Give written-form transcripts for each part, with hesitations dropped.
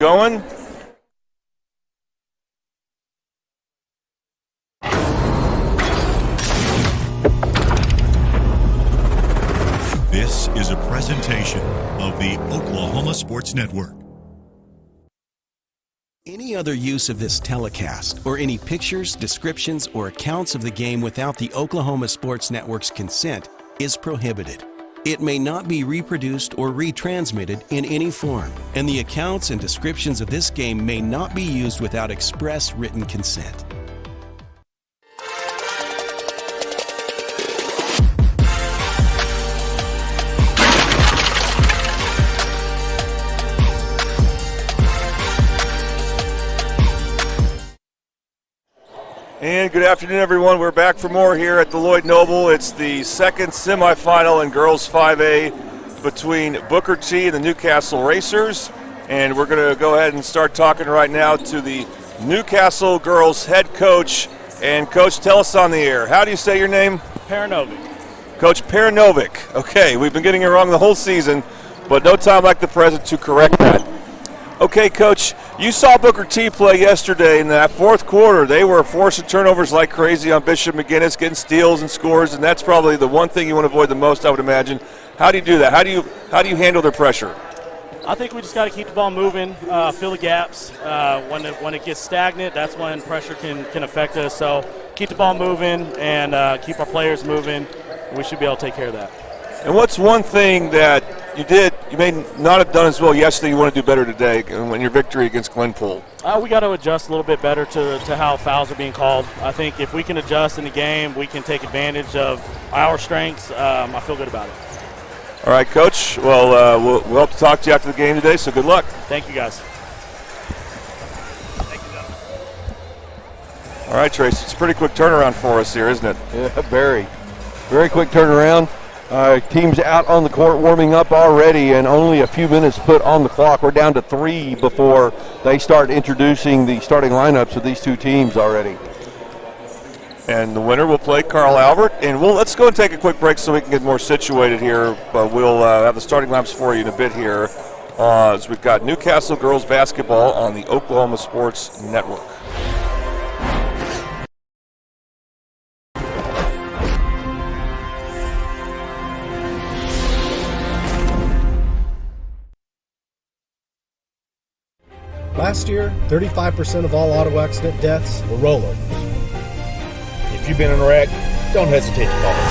Going. This is a presentation of the Oklahoma Sports Network. Any other use of this telecast or any pictures, descriptions, or accounts of the game without the Oklahoma Sports Network's consent is prohibited. It may not be reproduced or retransmitted in any form, and the accounts and descriptions of this game may not be used without express written consent. And good afternoon, everyone. We're back for more here at the Lloyd Noble. It's the second semifinal in girls 5A between Booker T and the Newcastle Racers. And we're going to go ahead and start talking right now to the Newcastle girls head coach. And Coach, tell us on the air, how do you say your name? Paranovic. Coach Paranovic. Okay, we've been getting it wrong the whole season, but no time like the present to correct that. Okay, Coach, you saw Booker T play yesterday in that fourth quarter. They were forcing turnovers like crazy on Bishop McGinnis, getting steals and scores, and that's probably the one thing you want to avoid the most, I would imagine. How do you do that? How do you handle their pressure? I think we just got to keep the ball moving, fill the gaps. When it gets stagnant, that's when pressure can affect us. So keep the ball moving and keep our players moving. We should be able to take care of that. And what's one thing that you may not have done as well yesterday you want to do better today in your victory against Glenpool? We got to adjust a little bit better to how fouls are being called. I think if we can adjust in the game, we can take advantage of our strengths. I feel good about it. All right, Coach. Well, we'll hope to talk to you after the game today, so good luck. Thank you, guys. All right, Trace, it's a pretty quick turnaround for us here, isn't it? Yeah, very quick turnaround. Team's out on the court warming up already, and only a few minutes put on the clock. We're down to 3 before they start introducing the starting lineups of these two teams already. And the winner will play Carl Albert. And let's go and take a quick break so we can get more situated here. But we'll have the starting lineups for you in a bit here. As we've got Newcastle girls basketball on the Oklahoma Sports Network. Last year, 35% of all auto accident deaths were rollovers. If you've been in a wreck, don't hesitate to call us.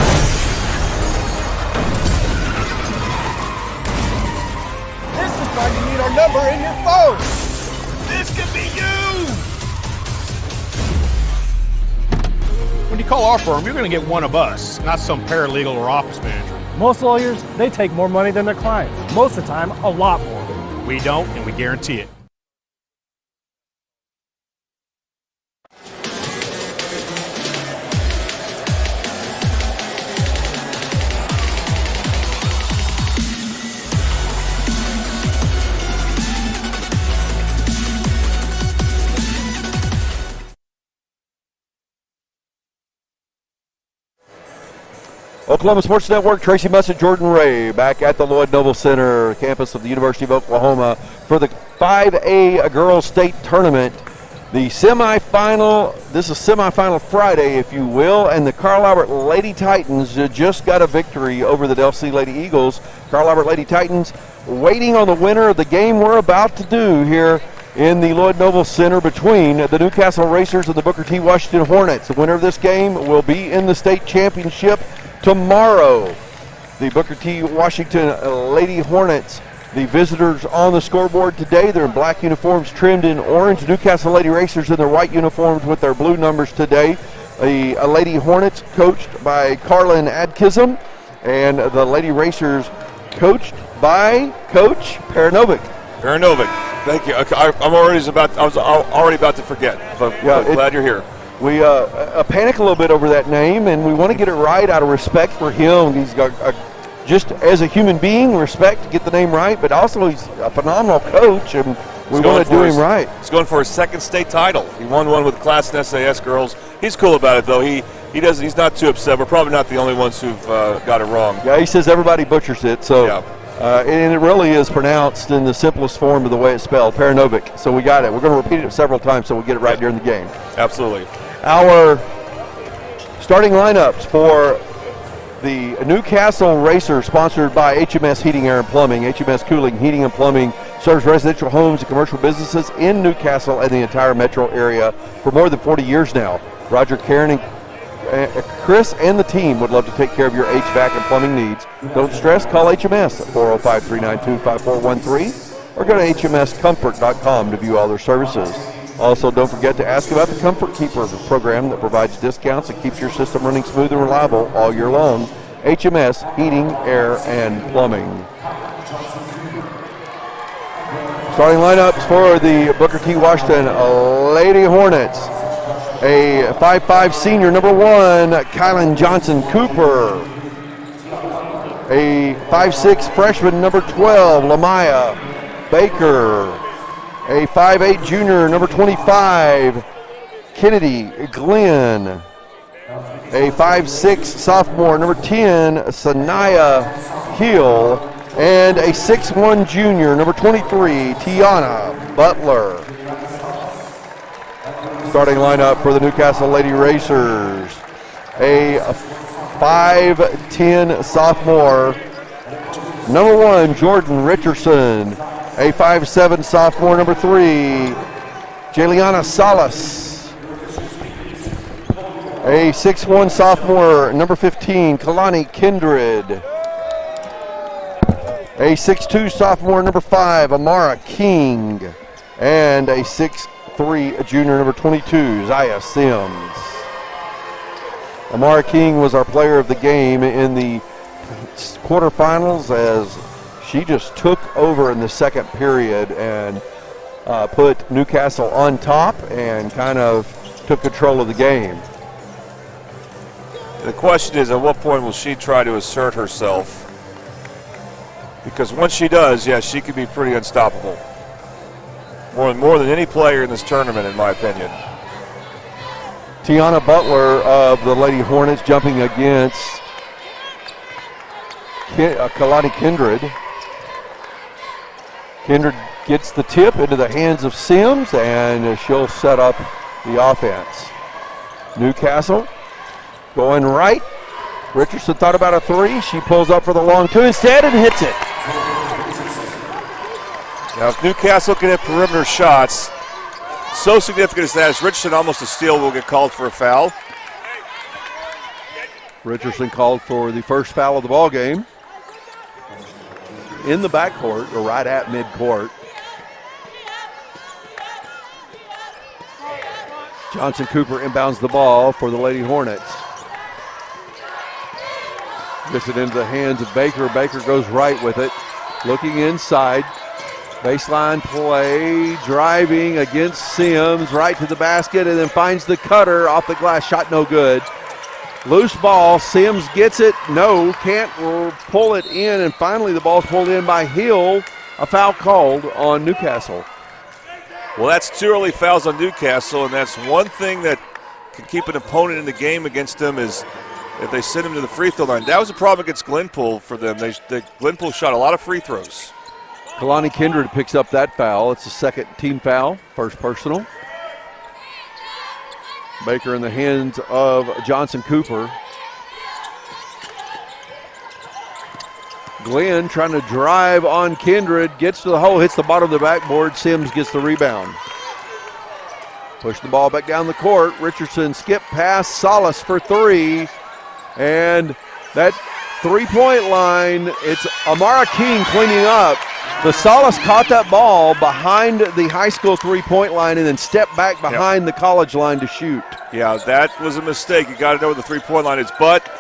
This is why you need our number in your phone. This could be you! When you call our firm, you're going to get one of us, not some paralegal or office manager. Most lawyers, they take more money than their clients. Most of the time, a lot more. We don't, and we guarantee it. Oklahoma Sports Network, Tracy Mussett, Jordan Ray, back at the Lloyd Noble Center, campus of the University of Oklahoma, for the 5A Girls State Tournament. The semifinal, this is semifinal Friday, if you will, and the Carl Albert Lady Titans just got a victory over the Del C Lady Eagles. Carl Albert Lady Titans waiting on the winner of the game we're about to do here in the Lloyd Noble Center between the Newcastle Racers and the Booker T. Washington Hornets. The winner of this game will be in the state championship tomorrow. The Booker T. Washington Lady Hornets, the visitors on the scoreboard today. They're in black uniforms trimmed in orange. Newcastle Lady Racers in their white uniforms with their blue numbers today. The Lady Hornets coached by Carlin Adkism, and the Lady Racers coached by Coach Paranovic. Thank you. I was already about to forget, but glad you're here. We panic a little bit over that name, and we want to get it right out of respect for him. He's got just as a human being, respect to get the name right, but also he's a phenomenal coach, and we want to do him right. He's going for his second state title. He won one with class and SAS girls. He's cool about it, though. He's not too upset. We're probably not the only ones who've got it wrong. Yeah, he says everybody butchers it. So yeah. And it really is pronounced in the simplest form of the way it's spelled, Paranovic. So we got it. We're going to repeat it several times so we'll get it right during the game. Absolutely. Our starting lineups for the Newcastle Racers, sponsored by HMS Heating, Air and Plumbing. HMS Cooling, Heating and Plumbing serves residential homes and commercial businesses in Newcastle and the entire metro area for more than 40 years now. Roger, Karen, and Chris and the team would love to take care of your HVAC and plumbing needs. Don't stress, call HMS at 405-392-5413 or go to hmscomfort.com to view all their services. Also, don't forget to ask about the Comfort Keeper program that provides discounts and keeps your system running smooth and reliable all year long. HMS Heating, Air, and Plumbing. Starting lineups for the Booker T. Washington Lady Hornets. A 5'5" senior, number 1, Kylan Johnson Cooper. A 5'6" freshman, number 12, Lamaya Baker. A 5'8" junior, number 25, Kennedy Glenn. A 5'6" sophomore, number 10, Sanaya Hill. And a 6'1" junior, number 23, Tiana Butler. Starting lineup for the Newcastle Lady Racers. A 5'10" sophomore, number 1, Jordan Richardson. A 5'7" sophomore, number 3, Jaliana Salas. A 6'1" sophomore, number 15, Kalani Kindred. A 6'2" sophomore, number 5, Amara King. And a 6'3" junior, number 22, Zaya Sims. Amara King was our player of the game in the quarterfinals as she just took over in the second period and put Newcastle on top and kind of took control of the game. The question is, at what point will she try to assert herself? Because once she does, yeah, she could be pretty unstoppable. More than any player in this tournament, in my opinion. Tiana Butler of the Lady Hornets jumping against Kalani Kindred. Kindred gets the tip into the hands of Sims, and she'll set up the offense. Newcastle going right. Richardson thought about a 3. She pulls up for the long 2 instead and hits it. Now, if Newcastle can hit perimeter shots, so significant as that, as Richardson almost a steal, will get called for a foul. Richardson called for the first foul of the ball game in the backcourt, or right at midcourt. Johnson Cooper inbounds the ball for the Lady Hornets. Gets it into the hands of Baker. Baker goes right with it. Looking inside. Baseline play. Driving against Sims. Right to the basket and then finds the cutter off the glass. Shot no good. Loose ball. Sims gets it. No, can't pull it in. And finally the ball's pulled in by Hill. A foul called on Newcastle. Well, that's 2 early fouls on Newcastle, and that's one thing that can keep an opponent in the game against them is if they send him to the free throw line. That was a problem against Glenpool for them. Glenpool shot a lot of free throws. Kalani Kindred picks up that foul. It's the second team foul, first personal. Baker in the hands of Johnson Cooper. Glenn trying to drive on Kindred, gets to the hole, hits the bottom of the backboard. Sims gets the rebound. Push the ball back down the court. Richardson skip pass, Salas for 3. And that three-point line, it's Amara King cleaning up. The Salas caught that ball behind the high school three-point line and then stepped back behind the college line to shoot. Yeah, that was a mistake. You got to know where the three-point line is. But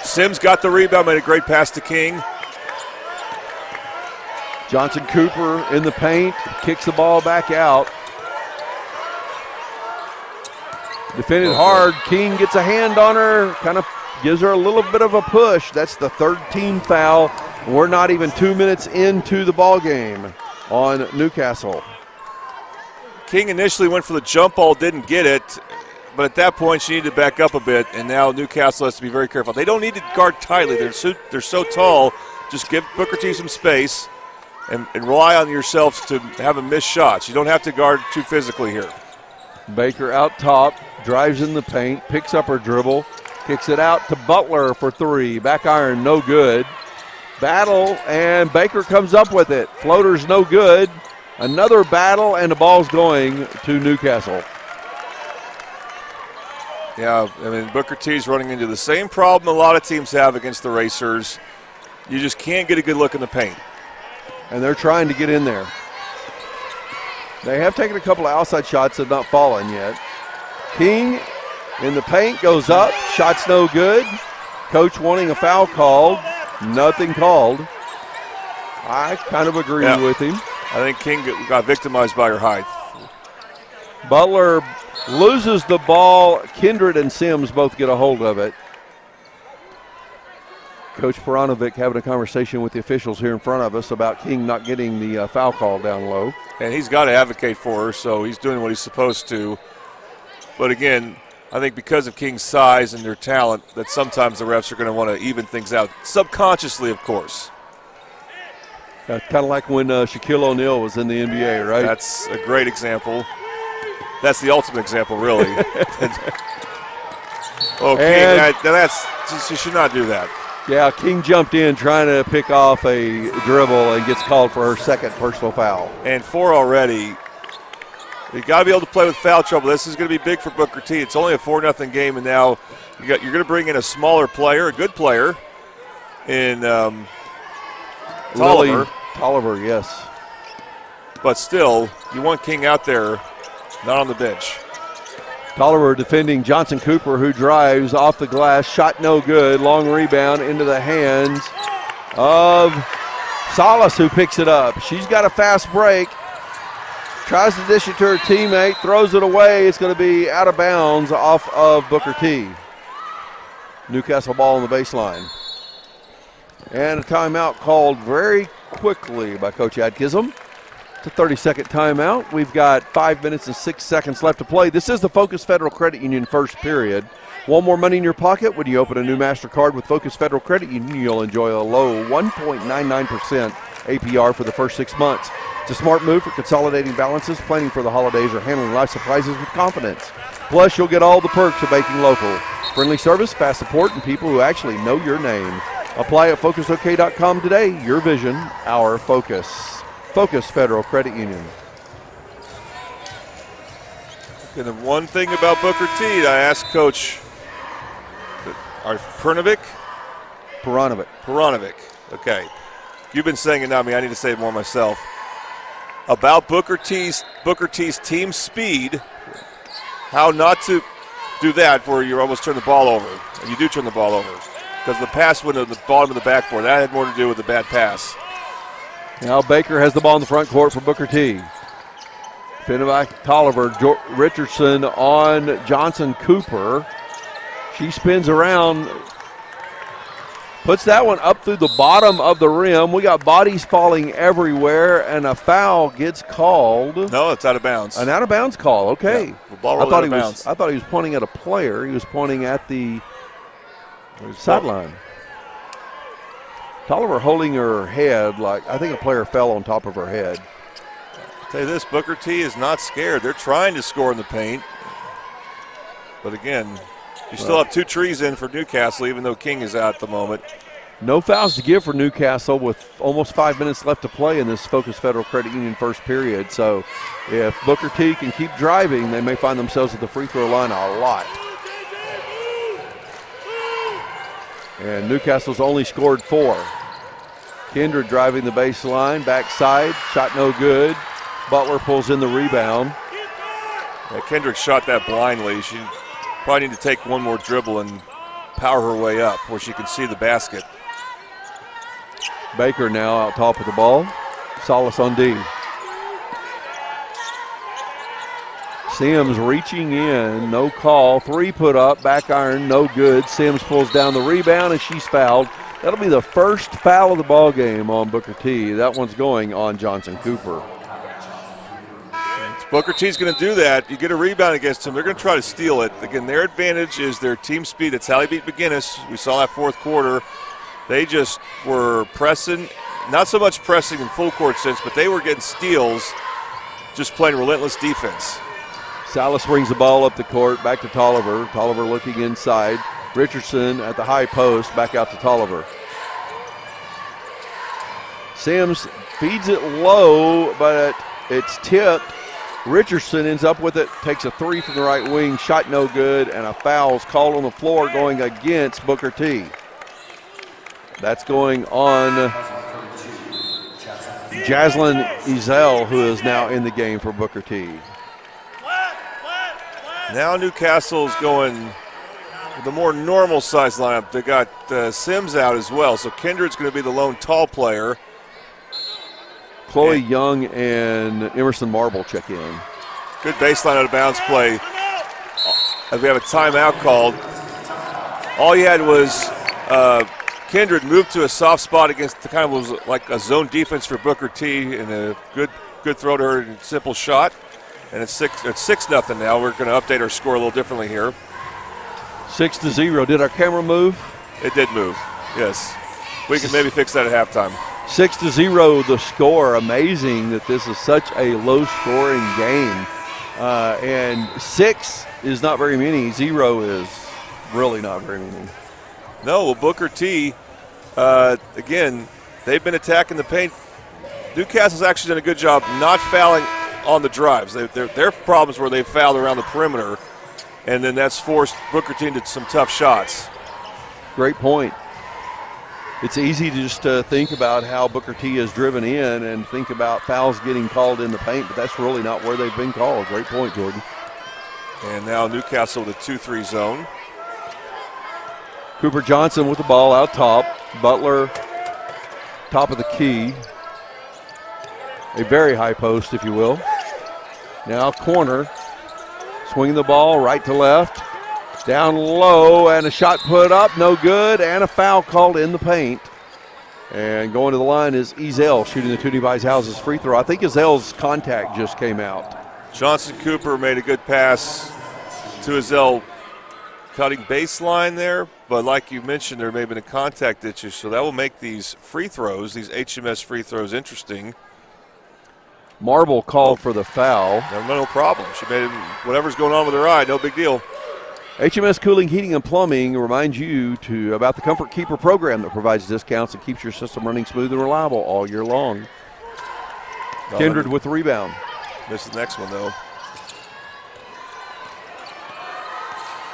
Sims got the rebound, made a great pass to King. Johnson Cooper in the paint, kicks the ball back out. Defended hard. King gets a hand on her, kind of gives her a little bit of a push. That's the third team foul. We're not even 2 minutes into the ball game on Newcastle. King initially went for the jump ball, didn't get it, but at that point she needed to back up a bit, and now Newcastle has to be very careful. They don't need to guard tightly. They're so tall just give Booker T some space and rely on yourselves to have him miss shots. You don't have to guard too physically here. Baker out top, drives in the paint, picks up her dribble, kicks it out to Butler for three. Back iron, no good. Battle, and Baker comes up with it. Floater's no good. Another battle, and the ball's going to Newcastle. Yeah, I mean, Booker T's running into the same problem a lot of teams have against the Racers. You just can't get a good look in the paint. And they're trying to get in there. They have taken a couple of outside shots that have not fallen yet. King in the paint, goes up, shot's no good. Coach wanting a foul called, nothing called. I kind of agree with him. I think King got victimized by her height. Butler loses the ball. Kindred and Sims both get a hold of it. Coach Peranovic having a conversation with the officials here in front of us about King not getting the foul call down low. And he's got to advocate for her, so he's doing what he's supposed to. But again, I think because of King's size and their talent, that sometimes the refs are going to want to even things out, subconsciously, of course. Kind of like when Shaquille O'Neal was in the NBA, right? That's a great example. That's the ultimate example, really. Okay, you should not do that. Yeah, King jumped in trying to pick off a dribble and gets called for her second personal foul. And 4 already. You got to be able to play with foul trouble. This is going to be big for Booker T. It's only a 4-0 game, and now you're going to bring in a smaller player, a good player, in Tolliver. Tolliver, yes. But still, you want King out there, not on the bench. Tolliver defending Johnson Cooper, who drives off the glass. Shot no good. Long rebound into the hands of Salas, who picks it up. She's got a fast break. Tries to dish it to her teammate. Throws it away. It's going to be out of bounds off of Booker T. Newcastle ball on the baseline. And a timeout called very quickly by Coach Adkism. It's a 30-second timeout. We've got 5 minutes and 6 seconds left to play. This is the Focus Federal Credit Union first period. Want more money in your pocket? When you open a new MasterCard with Focus Federal Credit Union, you'll enjoy a low 1.99% APR for the first 6 months. It's a smart move for consolidating balances, planning for the holidays, or handling life surprises with confidence. Plus, you'll get all the perks of banking local. Friendly service, fast support, and people who actually know your name. Apply at FocusOK.com today. Your vision, our focus. Focus Federal Credit Union. And the one thing about Booker T, I asked Coach Peranovic. Okay. You've been saying it, not me. I need to say it more myself. About Booker T's team speed, how not to do that where you almost turn the ball over. And you do turn the ball over. Because the pass went to the bottom of the backboard. That had more to do with the bad pass. Now Baker has the ball in the front court for Booker T. Defended by Tolliver. Richardson on Johnson Cooper. She spins around. Puts that one up through the bottom of the rim. We got bodies falling everywhere, and a foul gets called. No, it's out of bounds. An out of bounds call, okay. Yeah, the ball rolled out of bounds. I thought he was pointing at a player. He was pointing at the sideline. Tolliver holding her head like I think a player fell on top of her head. I'll tell you this, Booker T is not scared. They're trying to score in the paint. But again, you still have 2 trees in for Newcastle, even though King is out at the moment. No fouls to give for Newcastle with almost 5 minutes left to play in this Focus Federal Credit Union first period. So if Booker T can keep driving, they may find themselves at the free throw line a lot. And Newcastle's only scored 4. Kindred driving the baseline, backside, shot no good. Butler pulls in the rebound. Yeah, Kendrick shot that blindly. She probably need to take one more dribble and power her way up where she can see the basket. Baker now out top of the ball. Salas on D. Sims reaching in, no call. 3 put up, back iron, no good. Sims pulls down the rebound and she's fouled. That'll be the first foul of the ball game on Booker T. That one's going on Johnson Cooper. Booker T's going to do that. You get a rebound against them, they're going to try to steal it. Again, their advantage is their team speed. That's how they beat McGinnis. We saw that fourth quarter. They just were pressing, not so much pressing in full court sense, but they were getting steals, just playing relentless defense. Salas brings the ball up the court, back to Tolliver. Tolliver looking inside. Richardson at the high post, back out to Tolliver. Sims feeds it low, but it's tipped. Richardson ends up with it, takes a three from the right wing, shot no good, and a foul's called on the floor going against Booker T. That's going on Jaslyn Ezel, who is now in the game for Booker T. Now Newcastle's going with the more normal size lineup. They got Sims out as well, so Kindred's going to be the lone tall player. Chloe Young and Emerson Marble check in. Good baseline out of bounds play. As we have a timeout called. All you had was Kindred moved to a soft spot against the kind of was like a zone defense for Booker T, and a good throw to her, and simple shot. And it's 6-0 now. We're going to update our score a little differently here. 6-0. Did our camera move? It did move. Yes. We can maybe fix that at halftime. 6-0 the score. Amazing that this is such a low-scoring game. And 6 is not very many. 0 is really not very many. No, well, Booker T, again, they've been attacking the paint. Newcastle's actually done a good job not fouling on the drives. Their problems where they fouled around the perimeter, and then that's forced Booker T into some tough shots. Great point. It's easy to just think about how Booker T is driven in and think about fouls getting called in the paint, but that's really not where they've been called. Great point, Jordan. And now Newcastle with a 2-3 zone. Cooper Johnson with the ball out top. Butler, top of the key. A very high post, if you will. Now corner. Swinging the ball right to left. Down low, and a shot put up, no good, and a foul called in the paint. And going to the line is Ezel shooting the Toonie Buys Houses free throw. I think Ezel's contact just came out. Johnson Cooper made a good pass to Ezel, cutting baseline there, but like you mentioned, there may have been a contact issue, so that will make these free throws, these HMS free throws, interesting. Marble called for the foul. No problem. She made it, whatever's going on with her eye, no big deal. HMS Cooling, Heating, and Plumbing reminds you about the Comfort Keeper program that provides discounts and keeps your system running smooth and reliable all year long. Kindred with the rebound. Missed the next one, though.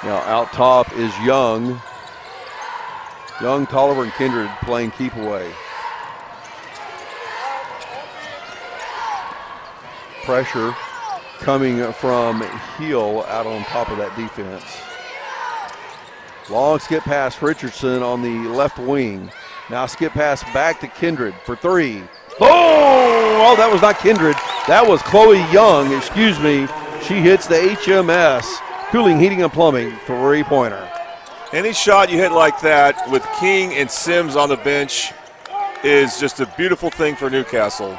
Now out top is Young. Young, Tolliver, and Kindred playing keep away. Pressure coming from Heel out on top of that defense. Long skip pass Richardson on the left wing. Now skip pass back to Kindred for three. Boom! Oh, that was not Kindred. That was Chloe Young, excuse me. She hits the HMS Cooling, Heating, and Plumbing three-pointer. Any shot you hit like that with King and Sims on the bench is just a beautiful thing for Newcastle.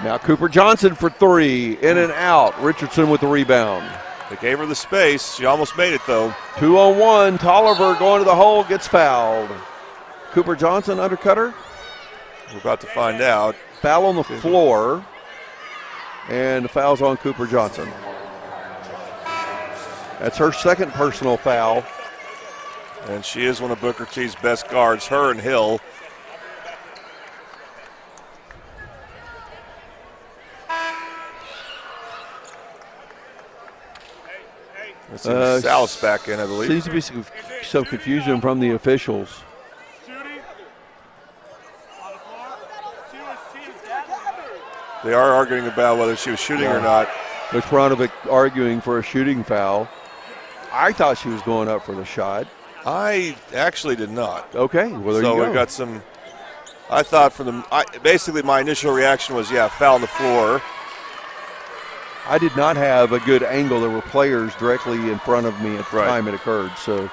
Now Cooper Johnson for three, in and out. Richardson with the rebound. They gave her the space. She almost made it, though. 2-on-1. Tolliver going to the hole, gets fouled. Cooper Johnson undercut her. We're about to find out. Foul on the floor, and the foul's on Cooper Johnson. That's her second personal foul. And she is one of Booker T's best guards, her and Hill. Salas back in, I believe. Seems to be some confusion from the officials. They are arguing about whether she was shooting or not. There's Pranovic arguing for a shooting foul. I thought she was going up for the shot. I actually did not. Okay, well, there you go. So we got some, I thought basically my initial reaction was, yeah, foul on the floor. I did not have a good angle. There were players directly in front of me at the time it occurred. So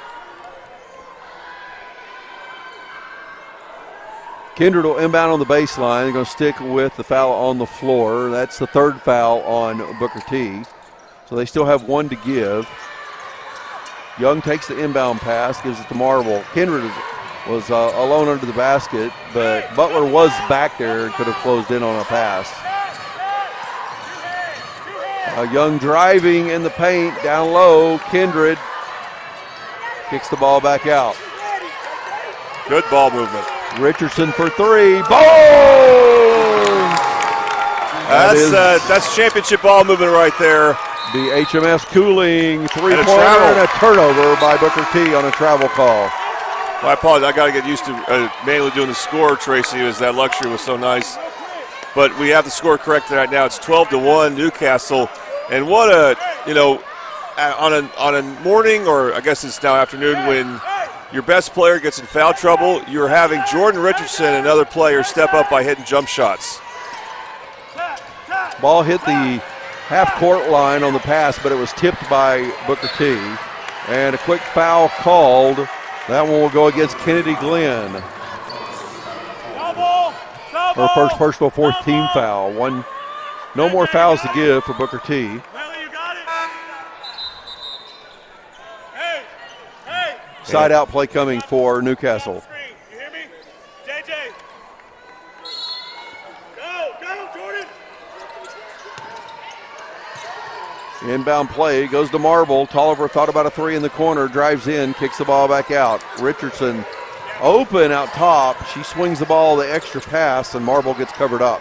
Kindred will inbound on the baseline. They're going to stick with the foul on the floor. That's the third foul on Booker T. So they still have one to give. Young takes the inbound pass, gives it to Marble. Kindred was alone under the basket, but Butler was back there and could have closed in on a pass. Young driving in the paint, down low. Kindred kicks the ball back out. Good ball movement. Richardson for three. Boom! That's championship ball movement right there. The HMS Cooling three-pointer and a turnover by Booker T on a travel call. Well, I apologize. I got to get used to manually doing the score, Tracy, as that luxury was so nice. But we have the score corrected right now. It's 12-1 Newcastle. And what a, on a morning, or I guess it's now afternoon, when your best player gets in foul trouble, you're having Jordan Richardson and another player step up by hitting jump shots. Ball hit the half-court line on the pass, but it was tipped by Booker T. And a quick foul called. That one will go against Kennedy Glenn. Her first personal fourth team foul. No more fouls to give for Booker T. Side out play coming for Newcastle. You hear me? JJ. Go, Jordan. Inbound play goes to Marble. Tolliver thought about a three in the corner, drives in, kicks the ball back out. Richardson open out top. She swings the ball the extra pass, and Marble gets covered up.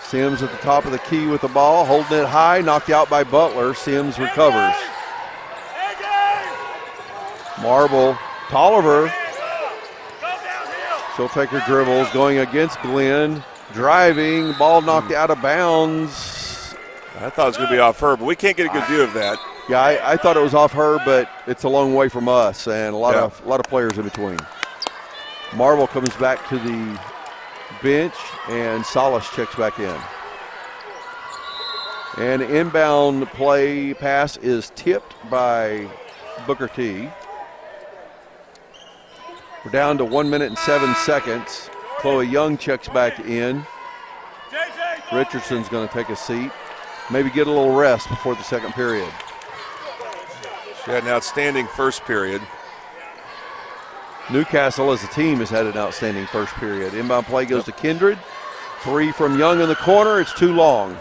Sims at the top of the key with the ball, holding it high, knocked out by Butler. Sims recovers. Marble, Tolliver. She'll take her dribbles, going against Glenn. Driving, ball knocked out of bounds. I thought it was going to be off her, but we can't get a good view of that. Yeah, I thought it was off her, but it's a long way from us, and a lot of players in between. Marble comes back to the bench, and Salas checks back in. And inbound play pass is tipped by Booker T. We're down to 1 minute and 7 seconds. Chloe Young checks back in. Richardson's going to take a seat. Maybe get a little rest before the second period. She had an outstanding first period. Newcastle as a team has had an outstanding first period. Inbound play goes to Kindred. Three from Young in the corner. It's too long.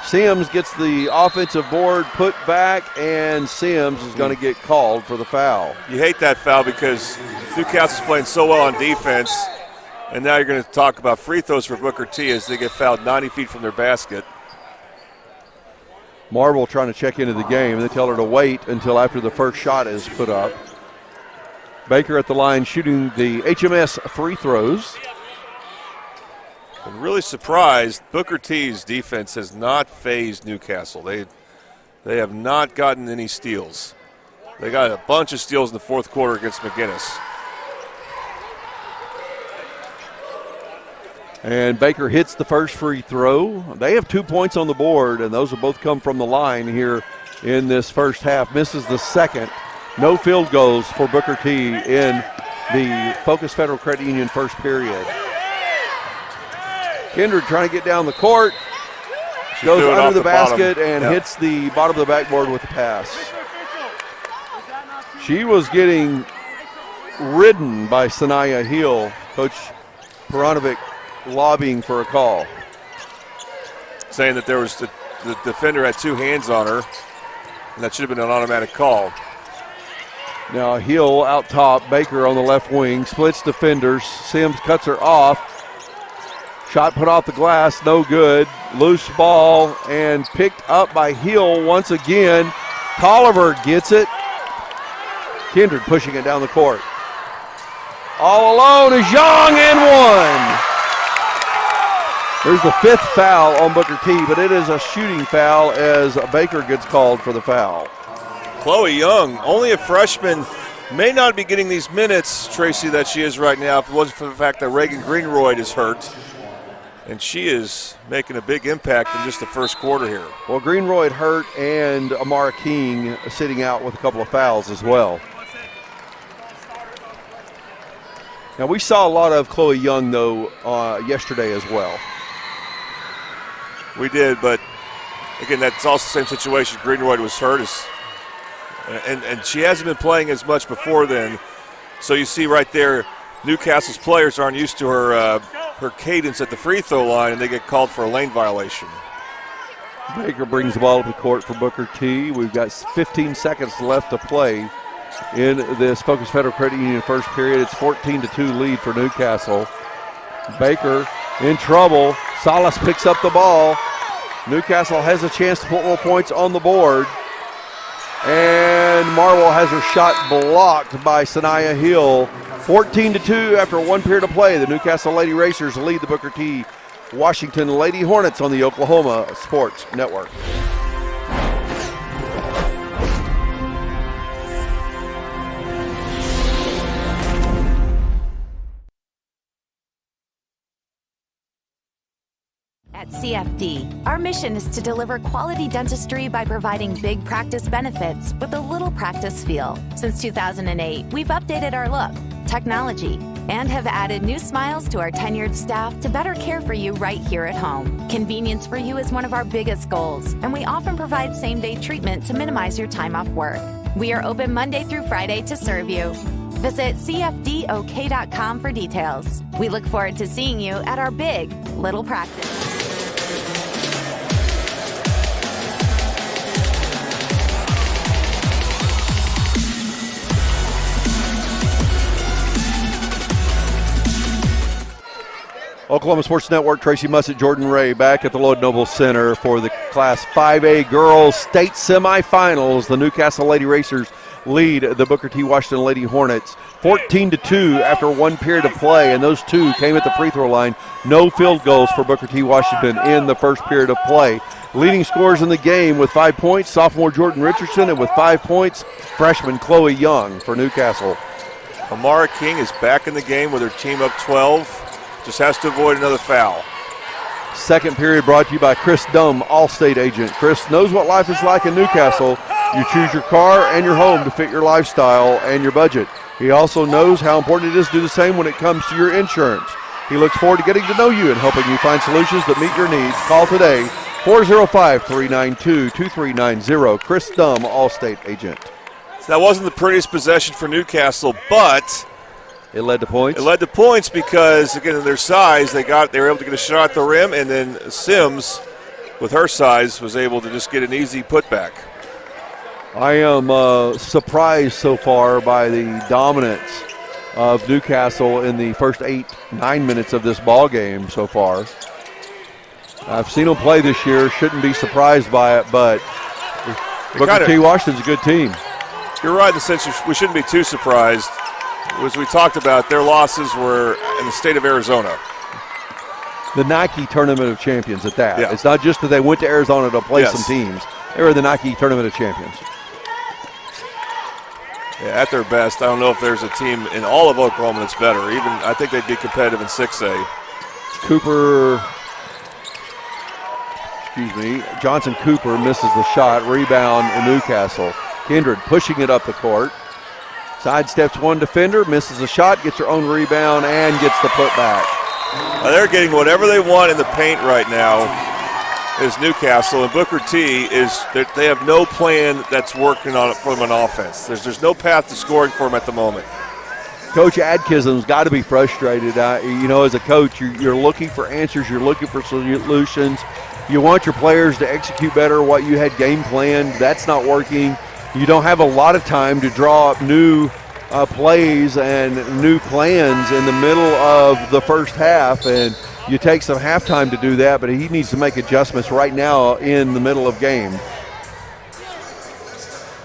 Sims gets the offensive board put back, and Sims is going to get called for the foul. You hate that foul because Newcastle's playing so well on defense, and now you're going to talk about free throws for Booker T as they get fouled 90 feet from their basket. Marble trying to check into the game. They tell her to wait until after the first shot is put up. Baker at the line shooting the HMS free throws. I'm really surprised Booker T's defense has not fazed Newcastle. They have not gotten any steals. They got a bunch of steals in the fourth quarter against McGinnis. And Baker hits the first free throw. They have 2 points on the board, and those will both come from the line here in this first half. Misses the second. No field goals for Booker T in the Focus Federal Credit Union first period. Kindred trying to get down the court. Goes under the basket and hits the bottom of the backboard with a pass. She was getting ridden by Sanaya Hill. Coach Peranovic lobbying for a call. Saying that there was the defender had two hands on her, and that should have been an automatic call. Now Hill out top, Baker on the left wing, splits defenders. Sims cuts her off. Shot put off the glass, no good. Loose ball and picked up by Hill once again. Tolliver gets it. Kindred pushing it down the court. All alone is Young and one. There's the fifth foul on Booker T, but it is a shooting foul as Baker gets called for the foul. Chloe Young, only a freshman, may not be getting these minutes, Tracy, that she is right now if it wasn't for the fact that Reagan Greenroyd is hurt. And she is making a big impact in just the first quarter here. Well, Greenroyd hurt and Amara King sitting out with a couple of fouls as well. Now, we saw a lot of Chloe Young, though, yesterday as well. We did, but, again, that's also the same situation. Greenroyd was hurt. And she hasn't been playing as much before then. So you see right there, Newcastle's players aren't used to her cadence at the free throw line, and they get called for a lane violation. Baker brings the ball to the court for Booker T. We've got 15 seconds left to play in this Focus Federal Credit Union first period. It's 14-2 lead for Newcastle. Baker in trouble. Salas picks up the ball. Newcastle has a chance to put more points on the board. And Marwell has her shot blocked by Sanaya Hill. 14-2 after one period of play. The Newcastle Lady Racers lead the Booker T. Washington Lady Hornets on the Oklahoma Sports Network. At CFD, our mission is to deliver quality dentistry by providing big practice benefits with a little practice feel. Since 2008, we've updated our look, technology, and have added new smiles to our tenured staff to better care for you right here at home. Convenience for you is one of our biggest goals, and we often provide same-day treatment to minimize your time off work. We are open Monday through Friday to serve you. Visit cfdok.com for details. We look forward to seeing you at our big little practice. Oklahoma Sports Network, Tracy Mussett, Jordan Ray back at the Lloyd Noble Center for the Class 5A Girls State Semifinals. The Newcastle Lady Racers lead the Booker T. Washington Lady Hornets 14-2 after one period of play, and those two came at the free throw line. No field goals for Booker T. Washington in the first period of play. Leading scorers in the game with 5 points, sophomore Jordan Richardson, and with 5 points, freshman Chloe Young for Newcastle. Amara King is back in the game with her team up 12. Just has to avoid another foul. Second period brought to you by Chris Dumm, Allstate agent. Chris knows what life is like in Newcastle. You choose your car and your home to fit your lifestyle and your budget. He also knows how important it is to do the same when it comes to your insurance. He looks forward to getting to know you and helping you find solutions that meet your needs. Call today, 405-392-2390. Chris Dumm, Allstate agent. So that wasn't the prettiest possession for Newcastle, but it led to points. It led to points because, again, of their size, they were able to get a shot at the rim, and then Sims, with her size, was able to just get an easy putback. I am surprised so far by the dominance of Newcastle in the first 8-9 minutes of this ball game so far. I've seen them play this year. Shouldn't be surprised by it, but Booker T. Washington's a good team. You're right in the sense we shouldn't be too surprised. As we talked about, their losses were in the state of Arizona. The Nike Tournament of Champions at that. Yeah. It's not just that they went to Arizona to play some teams. They were the Nike Tournament of Champions. Yeah, at their best, I don't know if there's a team in all of Oklahoma that's better. Even I think they'd be competitive in 6A. Johnson Cooper misses the shot. Rebound in Newcastle. Kindred pushing it up the court. Sidesteps one defender, misses a shot, gets her own rebound, and gets the putback. They're getting whatever they want in the paint right now is Newcastle, and Booker T. They have no plan that's working on it from an offense. There's no path to scoring for them at the moment. Coach Adkism's got to be frustrated. As a coach, you're looking for answers, you're looking for solutions. You want your players to execute better what you had game planned. That's not working. You don't have a lot of time to draw up new plays and new plans in the middle of the first half, and you take some halftime to do that, but he needs to make adjustments right now in the middle of game.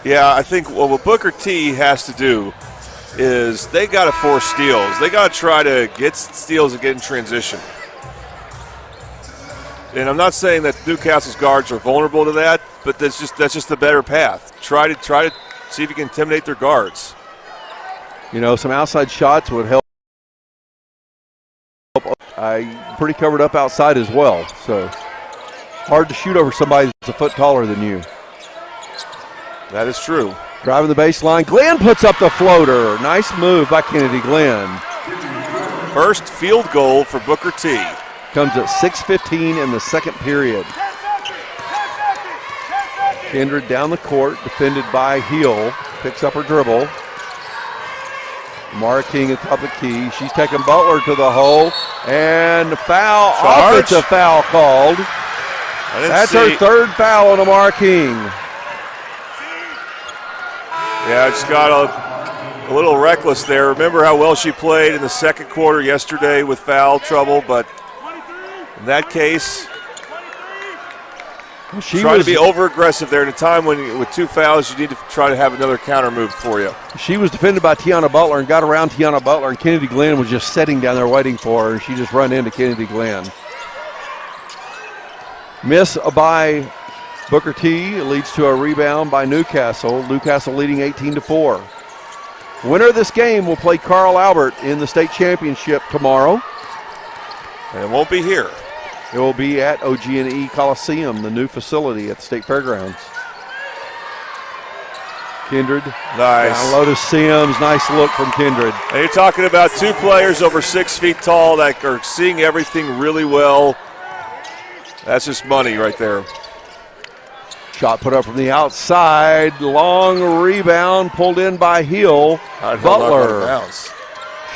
Yeah, I think what Booker T has to do is they got to force steals. They got to try to get steals and get in transition. And I'm not saying that Newcastle's guards are vulnerable to that, but that's just the better path. Try to see if you can intimidate their guards. Some outside shots would help. Pretty covered up outside as well, so hard to shoot over somebody that's a foot taller than you. That is true. Driving the baseline, Glenn puts up the floater. Nice move by Kennedy Glenn. First field goal for Booker T. Comes at 6:15 in the second period. Kindred down the court, defended by Heel. Picks up her dribble. Mara King at top of the key. She's taking Butler to the hole. And foul, offensive foul called. That's her third foul on Amara King. Yeah, just got a little reckless there. Remember how well she played in the second quarter yesterday with foul trouble, but in that case, she trying to be over-aggressive there at a time when with 2 fouls, you need to try to have another counter move for you. She was defended by Tiana Butler and got around Tiana Butler, and Kennedy Glenn was just sitting down there waiting for her, and she just run into Kennedy Glenn. Miss by Booker T leads to a rebound by Newcastle. Newcastle leading 18-4. Winner of this game will play Carl Albert in the state championship tomorrow. And it won't be here. It will be at OG&E Coliseum, the new facility at the State Fairgrounds. Kindred. Nice. Down low to Sims. Nice look from Kindred. And you're talking about 2 players over 6 feet tall that are seeing everything really well. That's just money right there. Shot put up from the outside. Long rebound pulled in by Hill. Butler.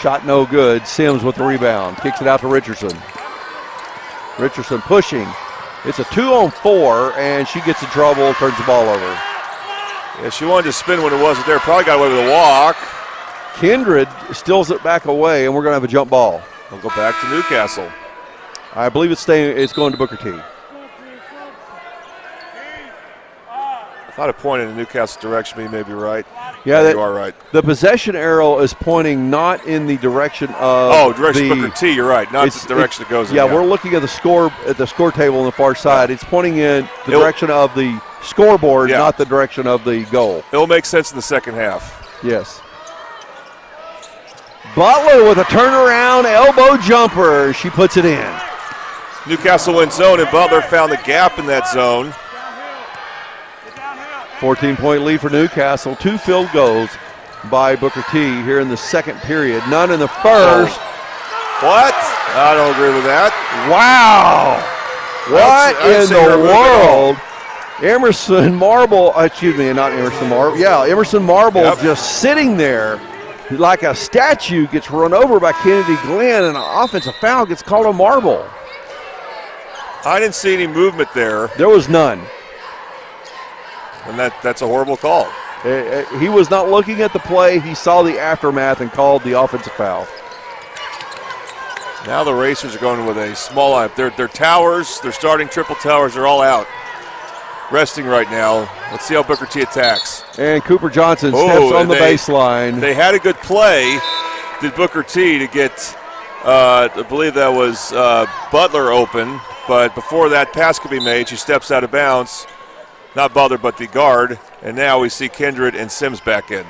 Shot no good. Sims with the rebound. Kicks it out to Richardson. Richardson pushing. It's a 2-on-4, and she gets in trouble, turns the ball over. Yeah, she wanted to spin when it wasn't there. Probably got away with a walk. Kindred steals it back away, and we're going to have a jump ball. We'll go back to Newcastle. I believe it's going to Booker T. I thought it pointed in Newcastle direction, but you may be right. Yeah, you are right. The possession arrow is pointing not in the direction of direction Booker T. You're right, not the direction it goes in. Yeah, we're looking at the score table on the far side. It's pointing in the direction of the scoreboard, not the direction of the goal. It'll make sense in the second half. Yes. Butler with a turnaround elbow jumper. She puts it in. Newcastle wins zone, and Butler found the gap in that zone. 14-point lead for Newcastle. 2 field goals by Booker T here in the second period. None in the first. What? I don't agree with that. Wow. What in the world? Emerson Marble, Emerson Marble just sitting there like a statue, gets run over by Kennedy Glenn, and an offensive foul gets called on Marble. I didn't see any movement there. There was none. And that's a horrible call. He was not looking at the play. He saw the aftermath and called the offensive foul. Now the Racers are going with a small lineup. Their towers, their starting triple towers are all out. Resting right now. Let's see how Booker T attacks. And Cooper Johnson steps on the baseline. They had a good play, did Booker T, to get, I believe that was Butler open. But before that pass could be made, she steps out of bounds. Not Butler, but the guard. And now we see Kindred and Sims back in.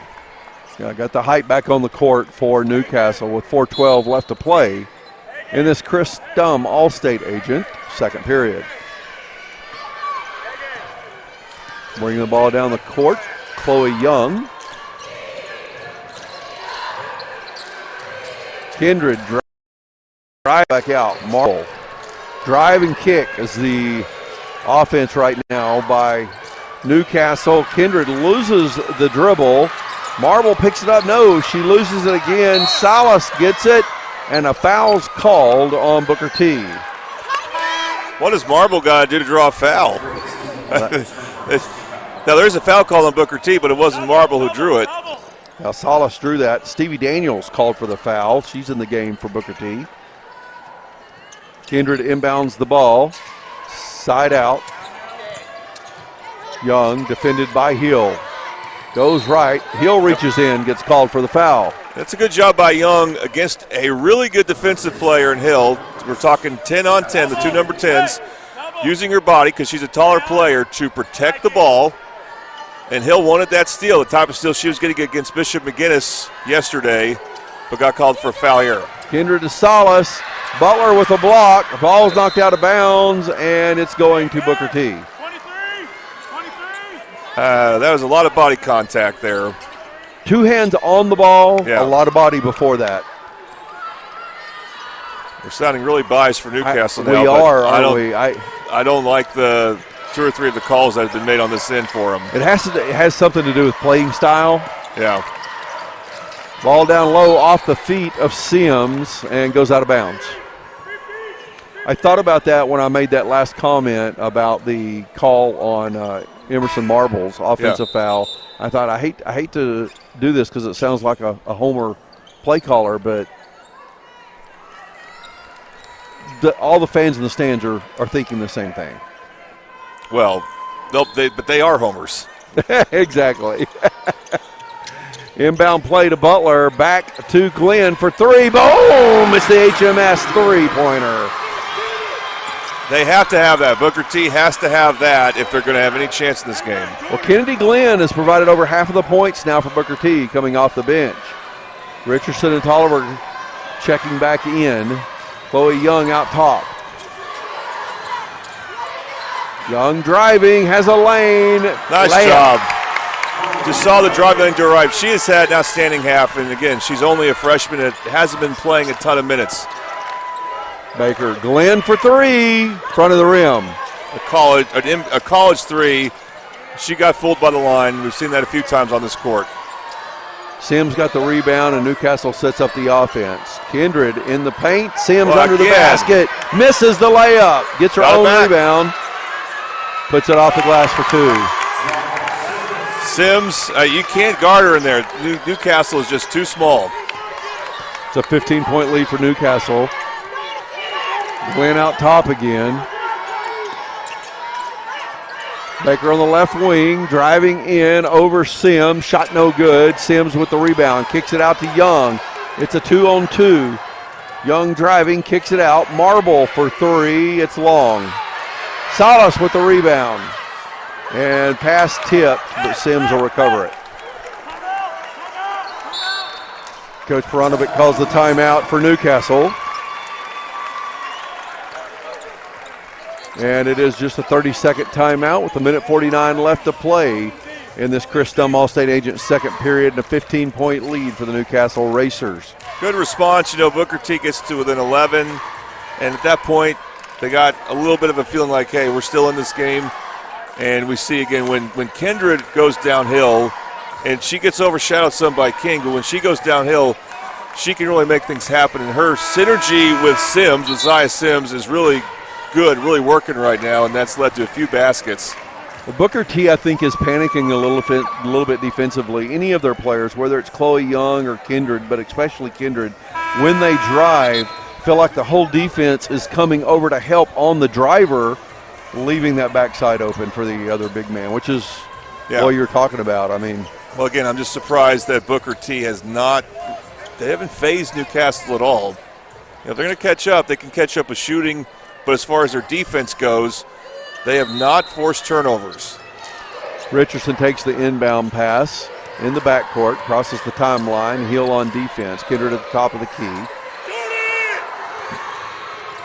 Yeah, got the height back on the court for Newcastle with 4:12 left to play in this Chris Stum All-State agent second period. Bringing the ball down the court, Chloe Young. Kindred drive back out. Marble. Drive and kick is the offense right now by Newcastle. Kindred loses the dribble. Marble picks it up. No, she loses it again. Salas gets it, and a foul's called on Booker T. What does Marble got to do to draw a foul? Now, there's a foul call on Booker T, but it wasn't Marble who drew it. Now, Salas drew that. Stevie Daniels called for the foul. She's in the game for Booker T. Kindred inbounds the ball. Side out. Young defended by Hill. Goes right. Hill reaches in, gets called for the foul. That's a good job by Young against a really good defensive player in Hill. We're talking 10 on 10, the 2 number 10s, using her body because she's a taller player to protect the ball. And Hill wanted that steal, the type of steal she was getting against Bishop McGinnis yesterday, but got called for a foul here. Kindred to Salas. Butler with a block. The ball's knocked out of bounds, and it's going to Booker T. That was a lot of body contact there. 2 hands on the ball, a lot of body before that. We're sounding really biased for Newcastle now. We are, aren't we? I don't like the 2 or 3 of the calls that have been made on this end for him. It has something to do with playing style. Yeah. Ball down low off the feet of Sims and goes out of bounds. I thought about that when I made that last comment about the call on Emerson Marble's offensive foul. I thought I hate to do this because it sounds like a homer play caller, but all the fans in the stands are thinking the same thing. Well, but they are homers. Exactly. Inbound play to Butler, back to Glenn for 3. Boom! It's the HMS three-pointer. They have to have that. Booker T has to have that if they're going to have any chance in this game. Well, Kennedy Glenn has provided over half of the points now for Booker T coming off the bench. Richardson and Tolliver checking back in. Chloe Young out top. Young driving, has a lane. Nice job. Just saw the drive lane to her right. She has had an outstanding half, and again, she's only a freshman that hasn't been playing a ton of minutes. Baker Glenn for 3, front of the rim. A college 3. She got fooled by the line. We've seen that a few times on this court. Sims got the rebound, and Newcastle sets up the offense. Kindred in the paint. Sims under the basket. Misses the layup. Gets her own rebound. Puts it off the glass for 2. Sims, you can't guard her in there. Newcastle is just too small. It's a 15-point lead for Newcastle. Glenn out top again. Baker on the left wing, driving in over Sims. Shot no good. Sims with the rebound. Kicks it out to Young. It's a 2-on-2. Young driving, kicks it out. Marble for 3. It's long. Salas with the rebound. And pass tipped, but Sims will recover it. Coach Peranovic calls the timeout for Newcastle. And it is just a 30-second timeout with 1:49 left to play in this Chris Dunn Allstate Agent second period, and a 15-point lead for the Newcastle Racers. Good response. Booker T gets to within 11, and at that point, they got a little bit of a feeling like, hey, we're still in this game. And we see again when Kindred goes downhill, and she gets overshadowed some by King, but when she goes downhill, she can really make things happen. And her synergy with Sims, with Zaya Sims, is really good, really working right now, and that's led to a few baskets. Well, Booker T, I think, is panicking a little bit defensively. Any of their players, whether it's Chloe Young or Kindred, but especially Kindred, when they drive, feel like the whole defense is coming over to help on the driver, leaving that backside open for the other big man, which is what you're talking about. I mean, well, again, I'm just surprised that Booker T has not – they haven't phased Newcastle at all. If they're going to catch up, they can catch up with shooting, but as far as their defense goes, they have not forced turnovers. Richardson takes the inbound pass in the backcourt, crosses the timeline, heel on defense. Kindred at the top of the key.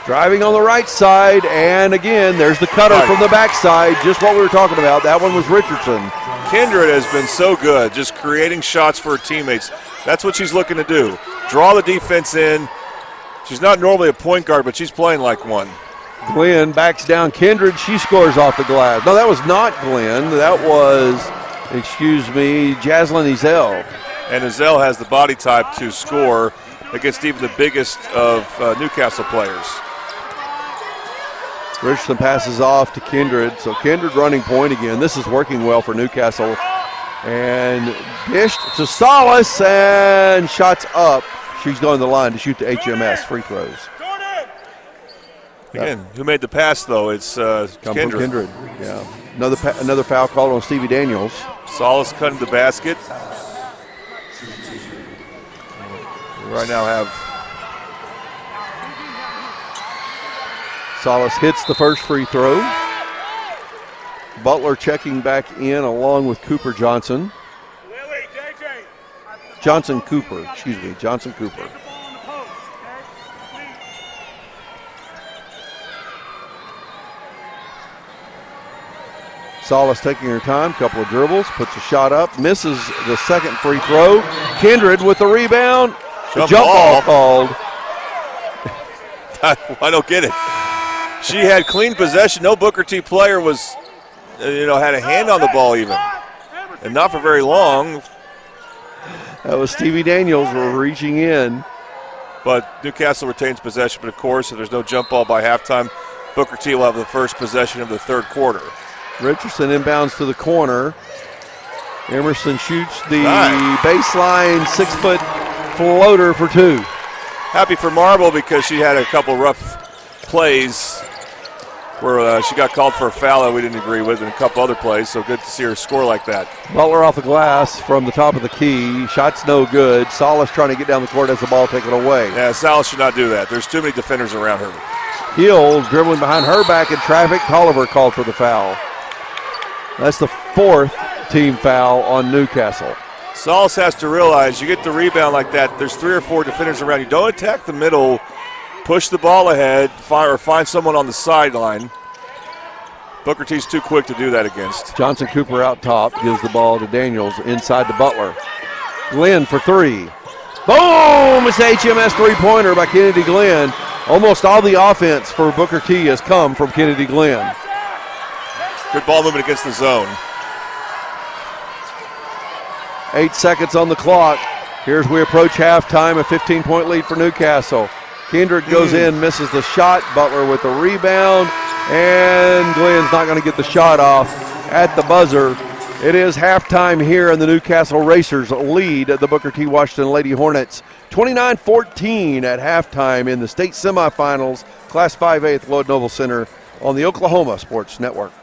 Driving on the right side, and again, there's the cutter from the backside, just what we were talking about. That one was Richardson. Kindred has been so good, just creating shots for her teammates. That's what she's looking to do. Draw the defense in. She's not normally a point guard, but she's playing like one. Glenn backs down Kindred. She scores off the glass. No, that was not Glenn. That was, Jaslyn Ezel. And Ezel has the body type to score against even the biggest of Newcastle players. Richardson passes off to Kindred. So Kindred running point again. This is working well for Newcastle. And dished to Salas, and shots up. She's going to the line to shoot the HMS free throws. Again, who made the pass, though? It's Kindred. Kindred, yeah. Another foul called on Stevie Daniels. Salas cutting the basket. We right now have Salas hits the first free throw. Butler checking back in along with Cooper Johnson. Johnson Cooper. Salas taking her time, couple of dribbles, puts a shot up, misses the second free throw. Kindred with the rebound. Jump ball called. I don't get it. She had clean possession. No Booker T player was had a hand on the ball even, and not for very long. That was Stevie Daniels reaching in. But Newcastle retains possession, but of course, if there's no jump ball by halftime, Booker T will have the first possession of the third quarter. Richardson inbounds to the corner. Emerson shoots the baseline 6-foot floater for 2. Happy for Marble because she had a couple rough plays where she got called for a foul that we didn't agree with, and a couple other plays, so good to see her score like that. Butler off the glass from the top of the key. Shot's no good. Salas trying to get down the court as the ball taken away. Yeah, Salas should not do that. There's too many defenders around her. Hill dribbling behind her back in traffic. Tolliver called for the foul. That's the 4th team foul on Newcastle. Salas has to realize you get the rebound like that, there's 3 or 4 defenders around you. Don't attack the middle. Push the ball ahead, find someone on the sideline. Booker T's too quick to do that against. Johnson Cooper out top, gives the ball to Daniels inside to Butler. Glenn for 3. Boom! It's HMS three-pointer by Kennedy Glenn. Almost all the offense for Booker T has come from Kennedy Glenn. Good ball movement against the zone. 8 seconds on the clock. Here's we approach halftime, a 15-point lead for Newcastle. Kendrick goes in, misses the shot. Butler with the rebound, and Glenn's not going to get the shot off at the buzzer. It is halftime here, and the Newcastle Racers lead the Booker T. Washington Lady Hornets 29-14 at halftime in the state semifinals, Class 5A at the Lloyd Noble Center on the Oklahoma Sports Network.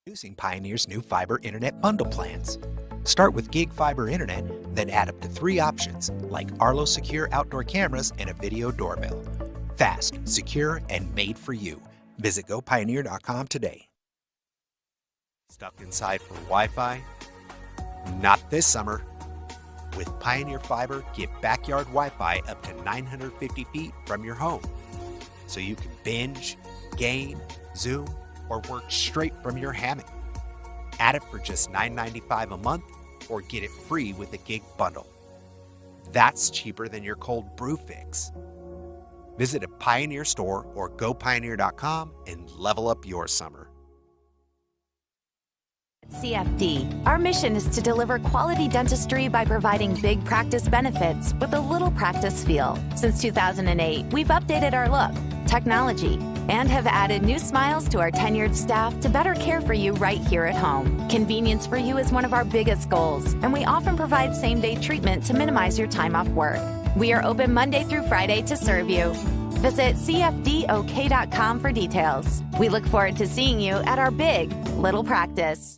Introducing Pioneer's new fiber internet bundle plans. Start with gig fiber internet, then add up to 3 options like Arlo secure outdoor cameras and a video doorbell. Fast, secure, and made for you. Visit gopioneer.com today. Stuck inside for Wi-Fi? Not this summer. With Pioneer Fiber, get backyard Wi-Fi up to 950 feet from your home, so you can binge, game, Zoom, or work straight from your hammock. Add it for just $9.95 a month or get it free with a gig bundle. That's cheaper than your cold brew fix. Visit a Pioneer store or gopioneer.com and level up your summer. CFD. Our mission is to deliver quality dentistry by providing big practice benefits with a little practice feel. Since 2008, we've updated our look, technology, and have added new smiles to our tenured staff to better care for you right here at home. Convenience for you is one of our biggest goals, and we often provide same-day treatment to minimize your time off work. We are open Monday through Friday to serve you. Visit cfdok.com for details. We look forward to seeing you at our big little practice.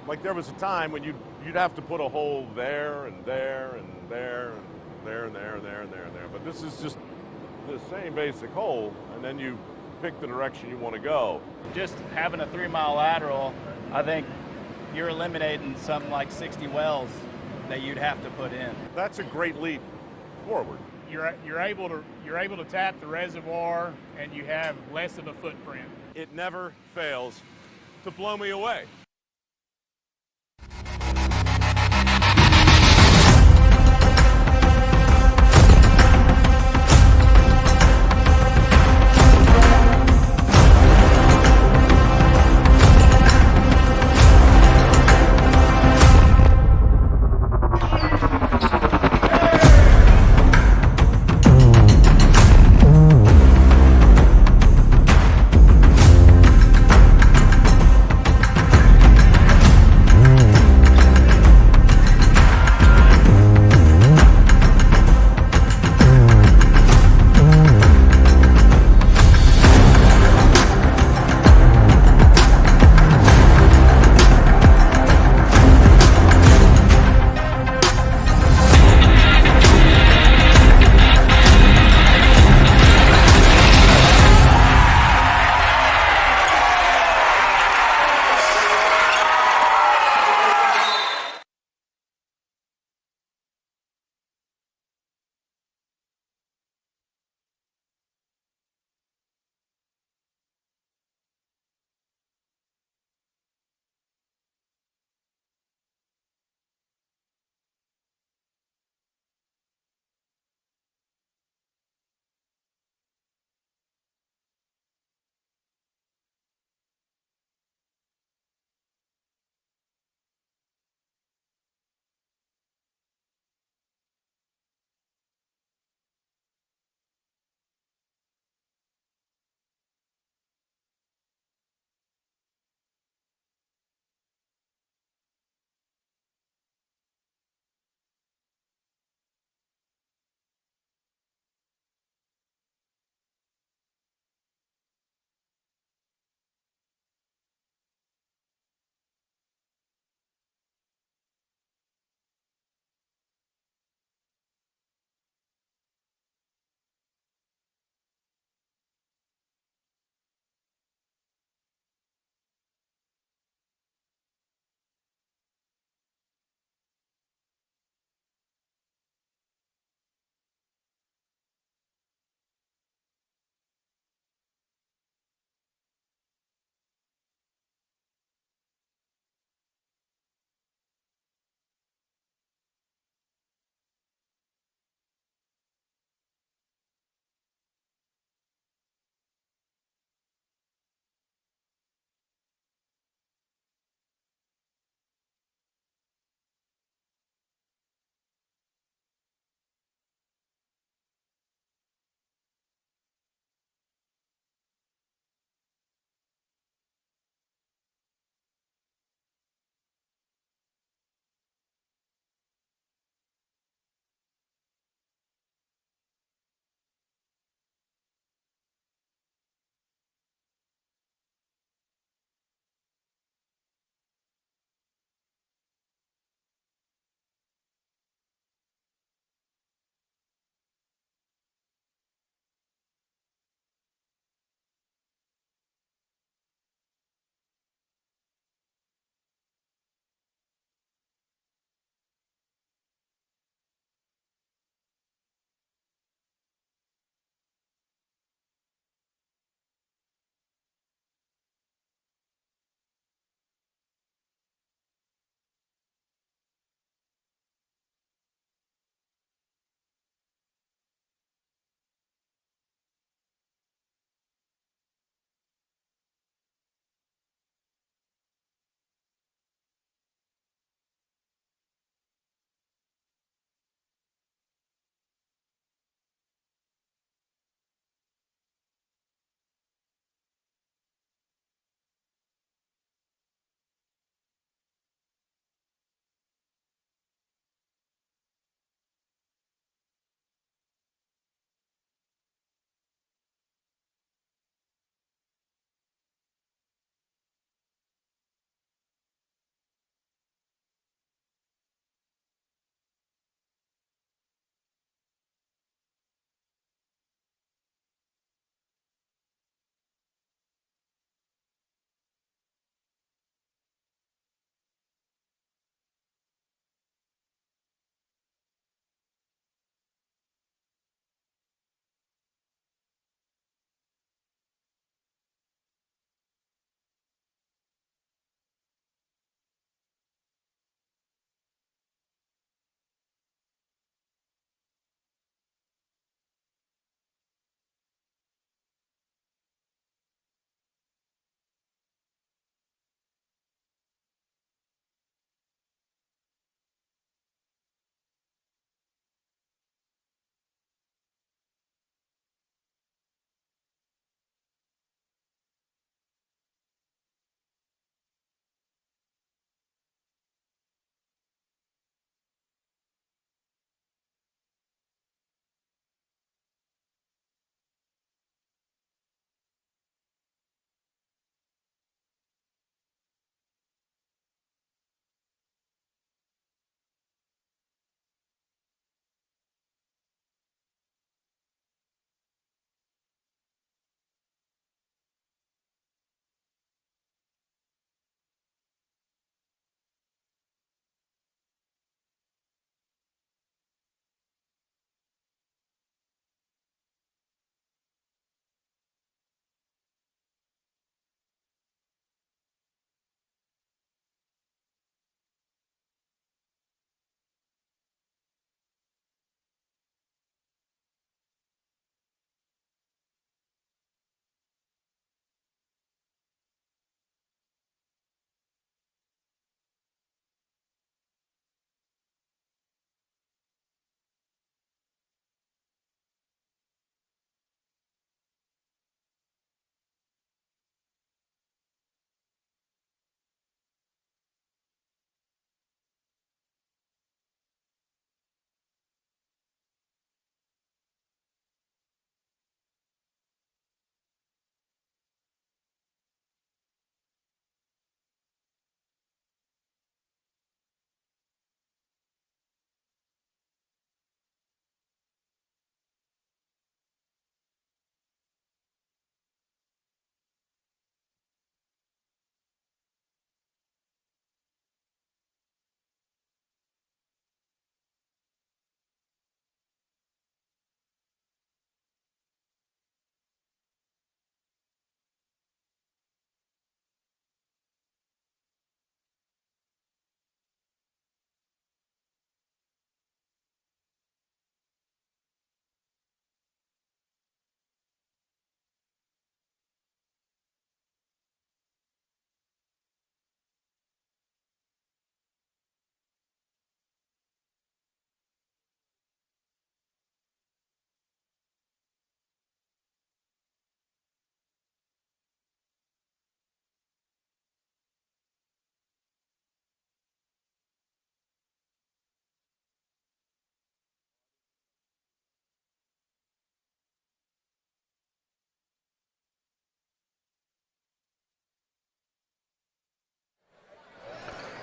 Like there was a time when you'd have to put a hole there and there and there and there and there and there and there and there. But this is just the same basic hole, and then you pick the direction you want to go. Just having a 3-mile lateral, I think you're eliminating something like 60 wells that you'd have to put in. That's a great leap forward. You're able to tap the reservoir, and you have less of a footprint. It never fails to blow me away.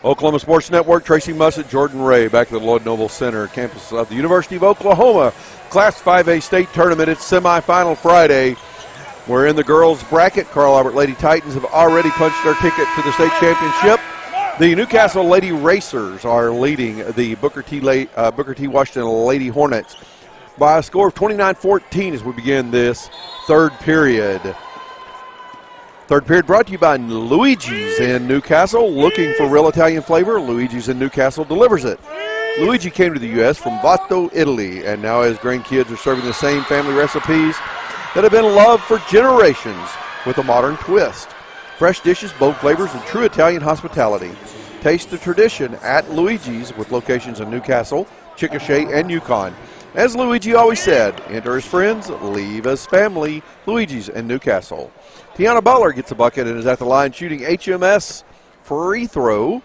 Oklahoma Sports Network, Tracy Mussett, Jordan Ray, back at the Lloyd Noble Center, campus of the University of Oklahoma. Class 5A state tournament. It's semifinal Friday. We're in the girls' bracket. Carl Albert Lady Titans have already punched their ticket to the state championship. The Newcastle Lady Racers are leading the Booker T. Washington Lady Hornets by a score of 29-14 as we begin this third period. Third period brought to you by Luigi's in Newcastle. Looking for real Italian flavor? Luigi's in Newcastle delivers it. Luigi came to the U.S. from Vasto, Italy, and now his grandkids are serving the same family recipes that have been loved for generations with a modern twist. Fresh dishes, bold flavors, and true Italian hospitality. Taste the tradition at Luigi's with locations in Newcastle, Chickasha, and Yukon. As Luigi always said, enter as friends, leave as family. Luigi's in Newcastle. Tiana Butler gets a bucket and is at the line shooting HMS free throw.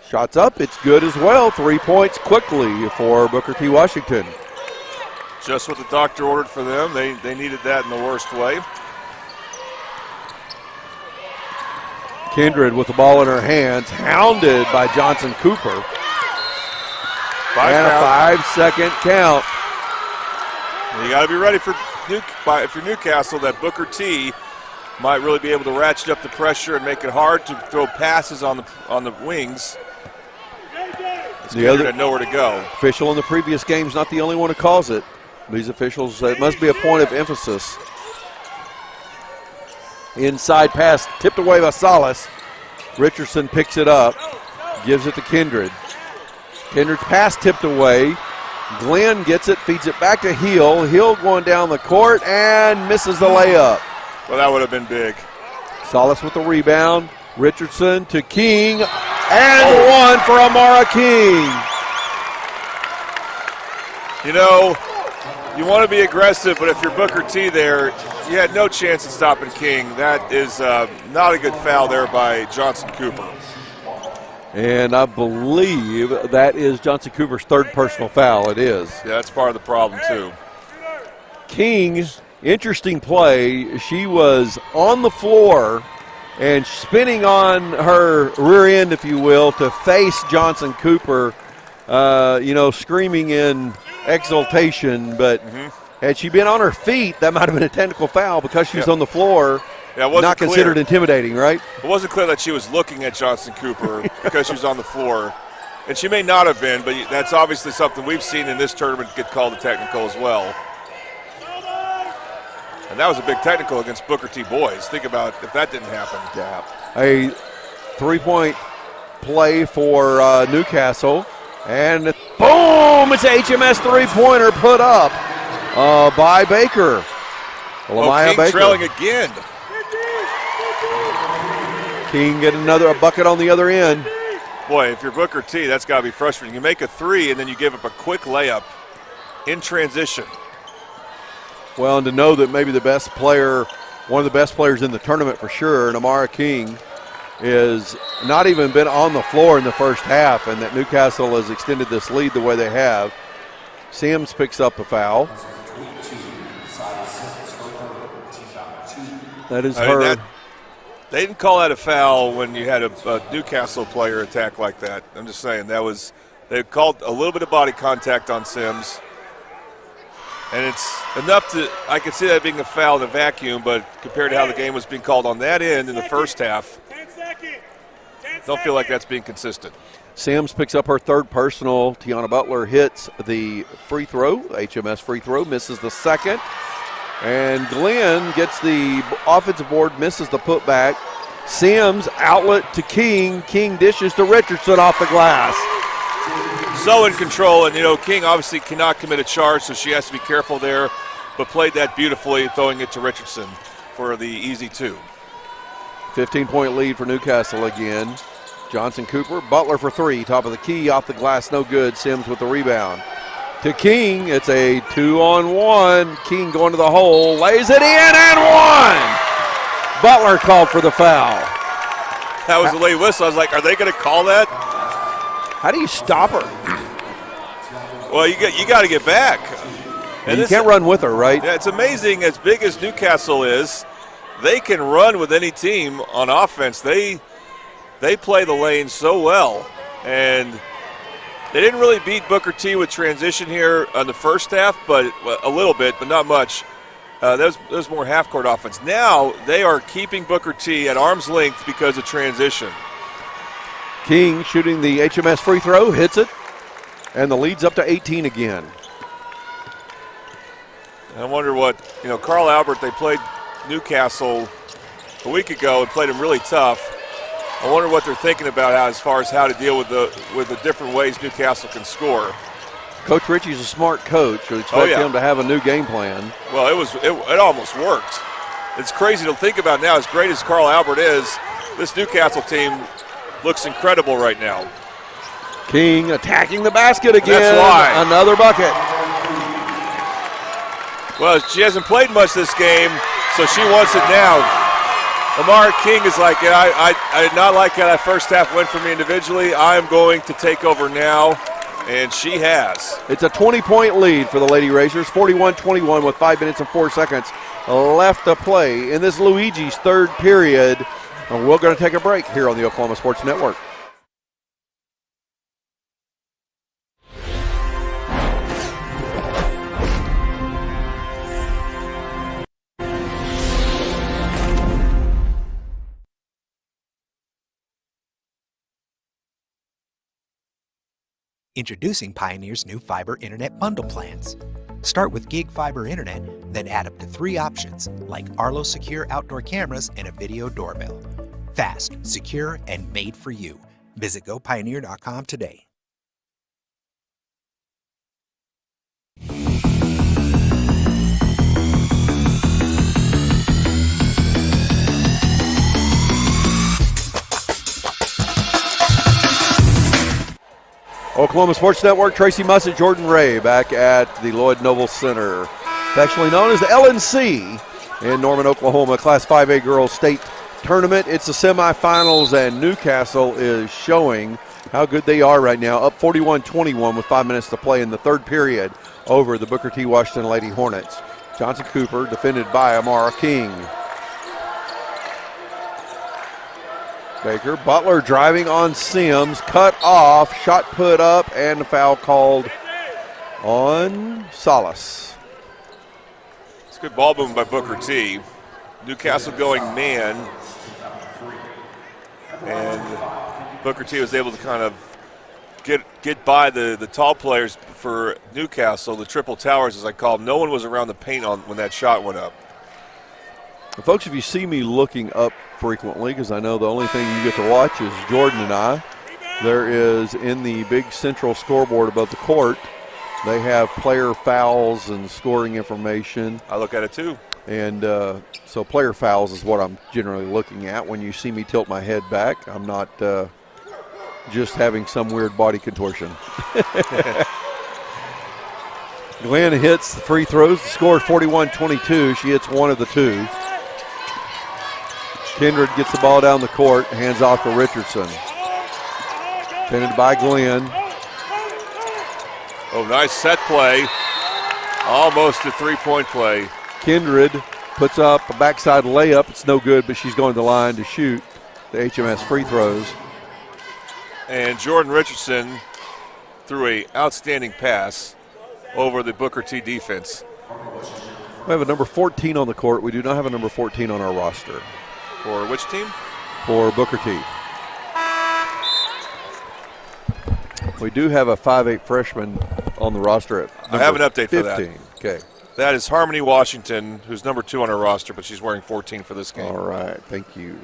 Shots up, it's good as well. 3 points quickly for Booker T. Washington. Just what the doctor ordered for them. They needed that in the worst way. Kindred with the ball in her hands, hounded by Johnson Cooper. And a 5-second count. You got to be ready for if you're Newcastle, that Booker T might really be able to ratchet up the pressure and make it hard to throw passes on the wings. The other had nowhere to go. Official in the previous game's not the only one who calls it. These officials, it must be a point of emphasis. Inside pass tipped away by Salas. Richardson picks it up, gives it to Kindred. Kindred's pass tipped away. Glenn gets it, feeds it back to Hill. Hill going down the court and misses the layup. Well, that would have been big. Salas with the rebound. Richardson to King, and one for Amara King. You know, you want to be aggressive, but if you're Booker T there, you had no chance of stopping King. That is not a good foul there by Johnson Cooper. And I believe that is Johnson Cooper's third personal foul. It is. Yeah, that's part of the problem, too. King, interesting play. She was on the floor and spinning on her rear end, if you will, to face Johnson Cooper, screaming in exultation. But had she been on her feet, that might have been a technical foul because she was on the floor. Yeah, it wasn't not considered intimidating, right? It wasn't clear that she was looking at Johnson Cooper because she was on the floor. And she may not have been, but that's obviously something we've seen in this tournament get called a technical as well. And that was a big technical against Booker T boys. Think about if that didn't happen. Yeah. A 3-point play for Newcastle. And boom, it's a HMS three-pointer put up by Baker. King Baker trailing again. King get a bucket on the other end. Boy, if you're Booker T, that's got to be frustrating. You make a three and then you give up a quick layup in transition. Well, and to know that maybe the best player, one of the best players in the tournament for sure, and Amara King, is not even been on the floor in the first half, and that Newcastle has extended this lead the way they have. Sims picks up a foul. That is her. They didn't call that a foul when you had a Newcastle player attack like that. I'm just saying they called a little bit of body contact on Sims. And it's enough I could see that being a foul in a vacuum, but compared to how the game was being called on that end in the first half, don't feel like that's being consistent. Sims picks up her third personal. Tiana Butler hits the free throw, HMS free throw, misses the second. And Glenn gets the offensive board, misses the putback. Sims outlet to King. King dishes to Richardson off the glass. So in control, and King obviously cannot commit a charge, so she has to be careful there, but played that beautifully, throwing it to Richardson for the easy two. 15-point lead for Newcastle again. Johnson Cooper, Butler for three, top of the key, off the glass, no good. Sims with the rebound. To King, it's a 2-on-1. King going to the hole, lays it in and one. Butler called for the foul. That was a late whistle. I was like, are they going to call that? How do you stop her? Well, you got to get back. And you can't run with her, right? Yeah, it's amazing. As big as Newcastle is, they can run with any team on offense. They they play the lane so well. And they didn't really beat Booker T with transition here on the first half, but a little bit, but not much. That was more half-court offense. Now they are keeping Booker T at arm's length because of transition. King shooting the HMS free throw, hits it, and the lead's up to 18 again. I wonder what, Carl Albert, they played Newcastle a week ago and played them really tough. I wonder what they're thinking about as far as how to deal with the different ways Newcastle can score. Coach Ritchie's a smart coach. We expect him to have a new game plan. Well, it almost worked. It's crazy to think about now. As great as Carl Albert is, this Newcastle team looks incredible right now. King attacking the basket again. That's why. Another bucket. Well, she hasn't played much this game, so she wants it now. Amara King is like, I did not like how that first half went for me individually. I am going to take over now, and she has. It's a 20-point lead for the Lady Racers, 41-21 with 5 minutes and 4 seconds left to play in this Luigi's third period. And we're going to take a break here on the Oklahoma Sports Network. Introducing Pioneer's new fiber internet bundle plans. Start with gig fiber internet, then add up to 3 options like Arlo Secure outdoor cameras and a video doorbell. Fast, secure, and made for you. Visit gopioneer.com today. Oklahoma Sports Network, Tracy Mussett, Jordan Ray back at the Lloyd Noble Center, affectionately known as the LNC in Norman, Oklahoma, Class 5A Girls State Tournament. It's the semifinals, and Newcastle is showing how good they are right now, up 41-21 with 5 minutes to play in the third period over the Booker T. Washington Lady Hornets. Johnson Cooper defended by Amara King. Baker, Butler driving on Sims, cut off, shot put up, and the foul called on Salas. It's good ball movement by Booker T. Newcastle going man, and Booker T was able to kind of get by the tall players for Newcastle, the triple towers as I call them. No one was around the paint when that shot went up. Well, folks, if you see me looking up frequently, because I know the only thing you get to watch is Jordan and I, there is in the big central scoreboard above the court, they have player fouls and scoring information. I look at it too. And so player fouls is what I'm generally looking at. When you see me tilt my head back, I'm not just having some weird body contortion. Glenn hits the free throws. The score is 41-22. She hits one of the two. Kindred gets the ball down the court, hands off to Richardson. Defended by Glenn. Oh, nice set play. Almost a three-point play. Kindred puts up a backside layup. It's no good, but she's going to the line to shoot the HMS free throws. And Jordan Richardson threw an outstanding pass over the Booker T defense. We have a number 14 on the court. We do not have a number 14 on our roster. For which team? For Booker T. We do have a 5'8 freshman on the roster at I have an update 15. for that. Okay. That is Harmony Washington, who's number 2 on our roster, but she's wearing 14 for this game. All right, thank you.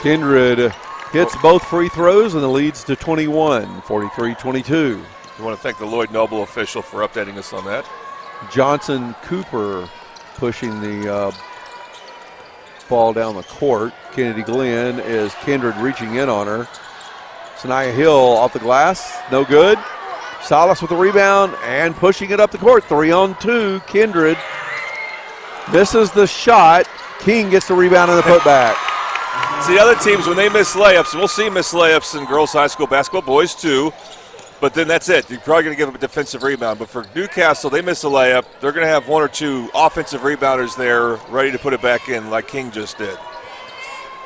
Kindred hits both free throws and the leads to 21, 43-22. We want to thank the Lloyd Noble official for updating us on that. Johnson Cooper pushing the ball down the court. Kennedy Glenn is Kindred reaching in on her. Sanaya Hill off the glass, no good. Salas with the rebound and pushing it up the court. 3-on-2. Kindred misses the shot. King gets the rebound and the putback. See, other teams, when they miss layups, and we'll see miss layups in girls high school basketball, boys too, but then that's it. You're probably going to give them a defensive rebound. But for Newcastle, they miss a layup. They're going to have one or two offensive rebounders there ready to put it back in like King just did.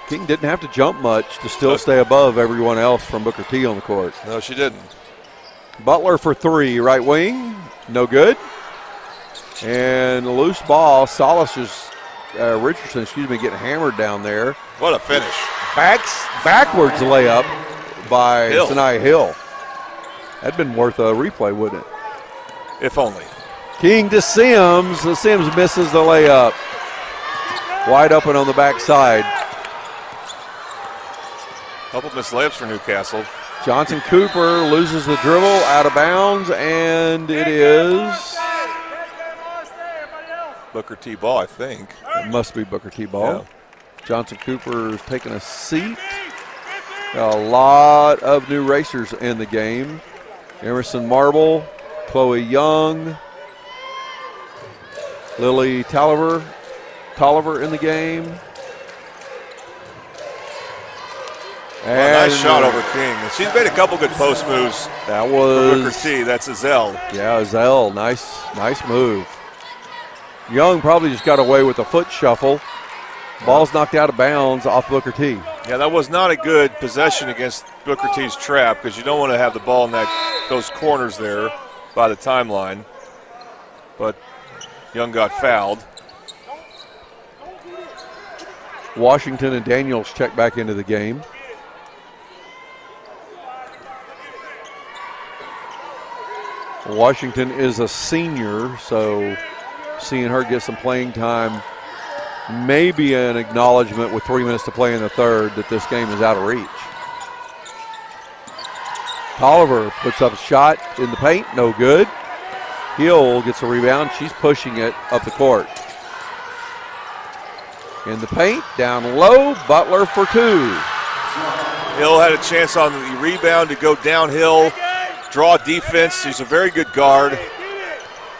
King didn't have to jump much to still stay above everyone else from Booker T on the court. No, she didn't. Butler for three, right wing, no good. And a loose ball, Richardson, getting hammered down there. What a finish. Backwards layup by Hill. Sanaya Hill. That'd been worth a replay, wouldn't it? If only. King to Sims. Sims misses the layup. Wide open on the backside. Couple missed layups for Newcastle. Johnson Cooper loses the dribble, out of bounds, and it is Booker T ball, I think. It must be Booker T ball. Yeah. Johnson Cooper is taking a seat. A lot of new racers in the game. Emerson Marble, Chloe Young, Lily Tolliver in the game. Nice shot over King. She's made a couple good post moves. That was for Booker T. That's Azell. Yeah, Azell. Nice move. Young probably just got away with a foot shuffle. Ball's knocked out of bounds off Booker T. Yeah, that was not a good possession against Booker T's trap because you don't want to have the ball in those corners there by the timeline. But Young got fouled. Washington and Daniels check back into the game. Washington is a senior, so seeing her get some playing time may be an acknowledgement with 3 minutes to play in the third that this game is out of reach. Tolliver puts up a shot in the paint, no good. Hill gets a rebound. She's pushing it up the court. In the paint, down low, Butler for two. Hill had a chance on the rebound to go downhill, draw defense. He's a very good guard.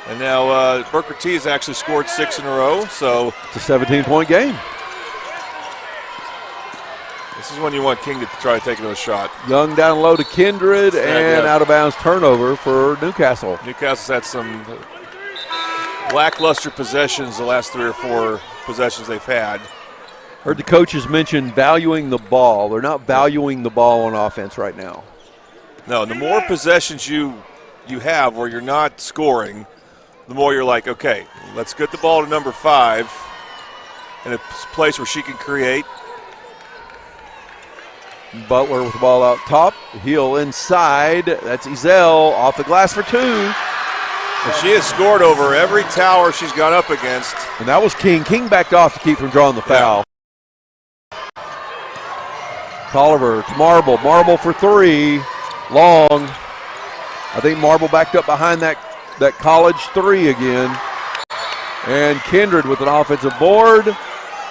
And now Booker T has actually scored 6 in a row, so it's a 17-point game. This is when you want King to try to take another shot. Young down low to Kindred, and out of bounds turnover for Newcastle. Newcastle's had some lackluster possessions the last 3 or 4 possessions they've had. Heard the coaches mention valuing the ball. They're not valuing the ball on offense right now. No, the more possessions you have where you're not scoring, the more you're like, okay, let's get the ball to number 5 in a place where she can create. Butler with the ball out top. Heel inside. That's Ezell off the glass for 2. And she has scored over every tower she's gone up against. And that was King. King backed off to keep from drawing the foul. Tolliver to Marble. Marble for 3. Long. I think Marble backed up behind that college 3 again. And Kindred with an offensive board.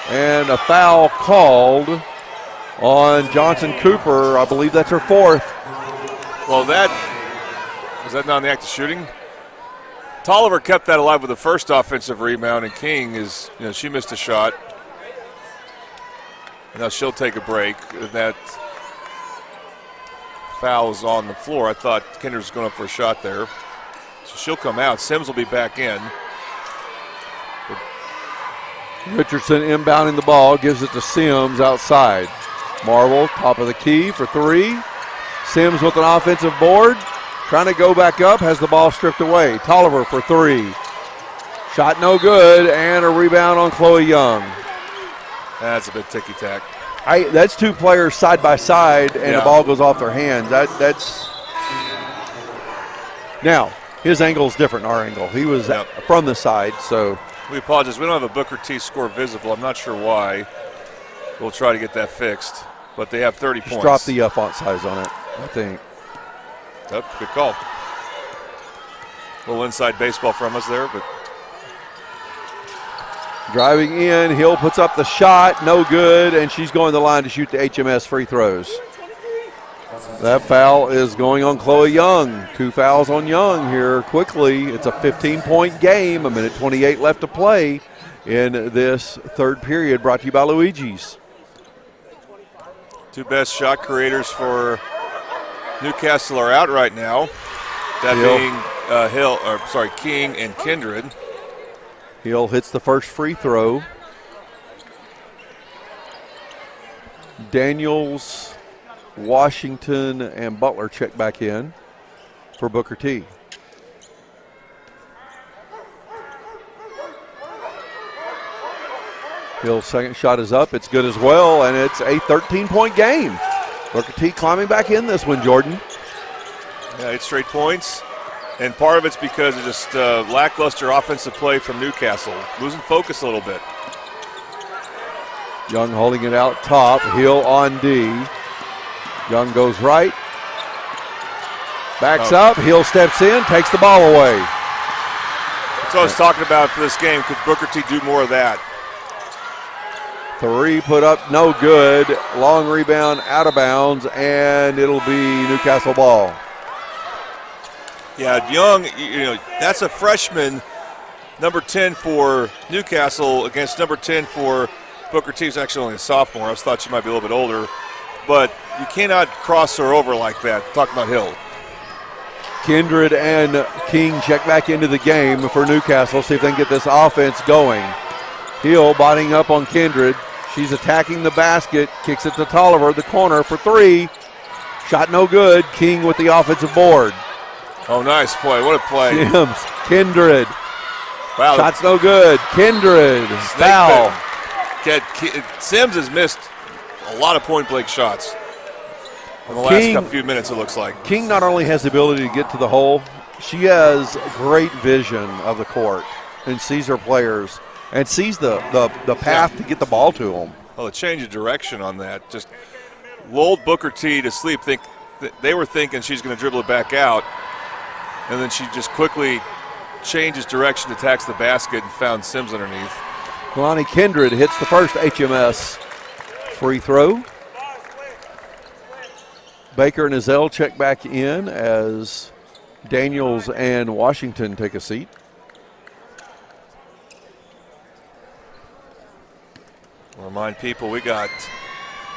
And a foul called on Johnson Cooper. I believe that's her 4th. Well, was that not in the act of shooting? Tolliver kept that alive with the first offensive rebound, and King she missed a shot. Now she'll take a break. That foul is on the floor. I thought Kindred was going up for a shot there. So she'll come out. Sims will be back in. Richardson inbounding the ball, gives it to Sims outside. Marble, top of the key for 3. Sims with an offensive board. Trying to go back up, has the ball stripped away. Tolliver for 3. Shot no good, and a rebound on Chloe Young. That's a bit ticky-tack. That's 2 players side by side, and the ball goes off their hands. That's now, his angle is different than our angle. He was from the side, so. We apologize. We don't have a Booker T score visible. I'm not sure why. We'll try to get that fixed. But they have 30 points. Drop the font size on it, I think. Good call. A little inside baseball from us there, but. Driving in, Hill puts up the shot, no good, and she's going to the line to shoot the HMS free throws. That foul is going on Chloe Young. 2 fouls on Young here quickly. It's a 15-point game, 1:28 left to play in this third period, brought to you by Luigi's. 2 best shot creators for Newcastle are out right now. That being King and Kindred. Hill hits the first free throw. Daniels, Washington, and Butler check back in for Booker T. Hill's second shot is up. It's good as well, and it's a 13-point game. Booker T climbing back in this one, Jordan. Yeah, 8 straight points. And part of it's because of just lackluster offensive play from Newcastle. Losing focus a little bit. Young holding it out top. Hill on D. Young goes right. Backs up. Hill steps in, takes the ball away. That's what I was talking about for this game. Could Booker T do more of that? 3 put up, no good. Long rebound, out of bounds, and it'll be Newcastle ball. Yeah, Young, that's a freshman, number 10 for Newcastle against number 10 for Booker T. Is actually only a sophomore. I thought she might be a little bit older. But you cannot cross her over like that. Talking about Hill. Kindred and King check back into the game for Newcastle, see if they can get this offense going. Hill botting up on Kindred. She's attacking the basket, kicks it to Tolliver, the corner for 3. Shot no good. King with the offensive board. Oh, nice play. What a play. Sims, Kindred. Wow. Shot's no good. Kindred, foul. Sims has missed a lot of point-blank shots in the last few minutes, it looks like. King not only has the ability to get to the hole, she has great vision of the court and sees her players and sees the path to get the ball to them. Well, the change of direction on that just lulled Booker T to sleep. They were thinking she's going to dribble it back out, and then she just quickly changes direction, attacks the basket, and found Sims underneath. Kalani Kindred hits the first HMS free throw. Baker and Azell check back in as Daniels and Washington take a seat. Remind people we got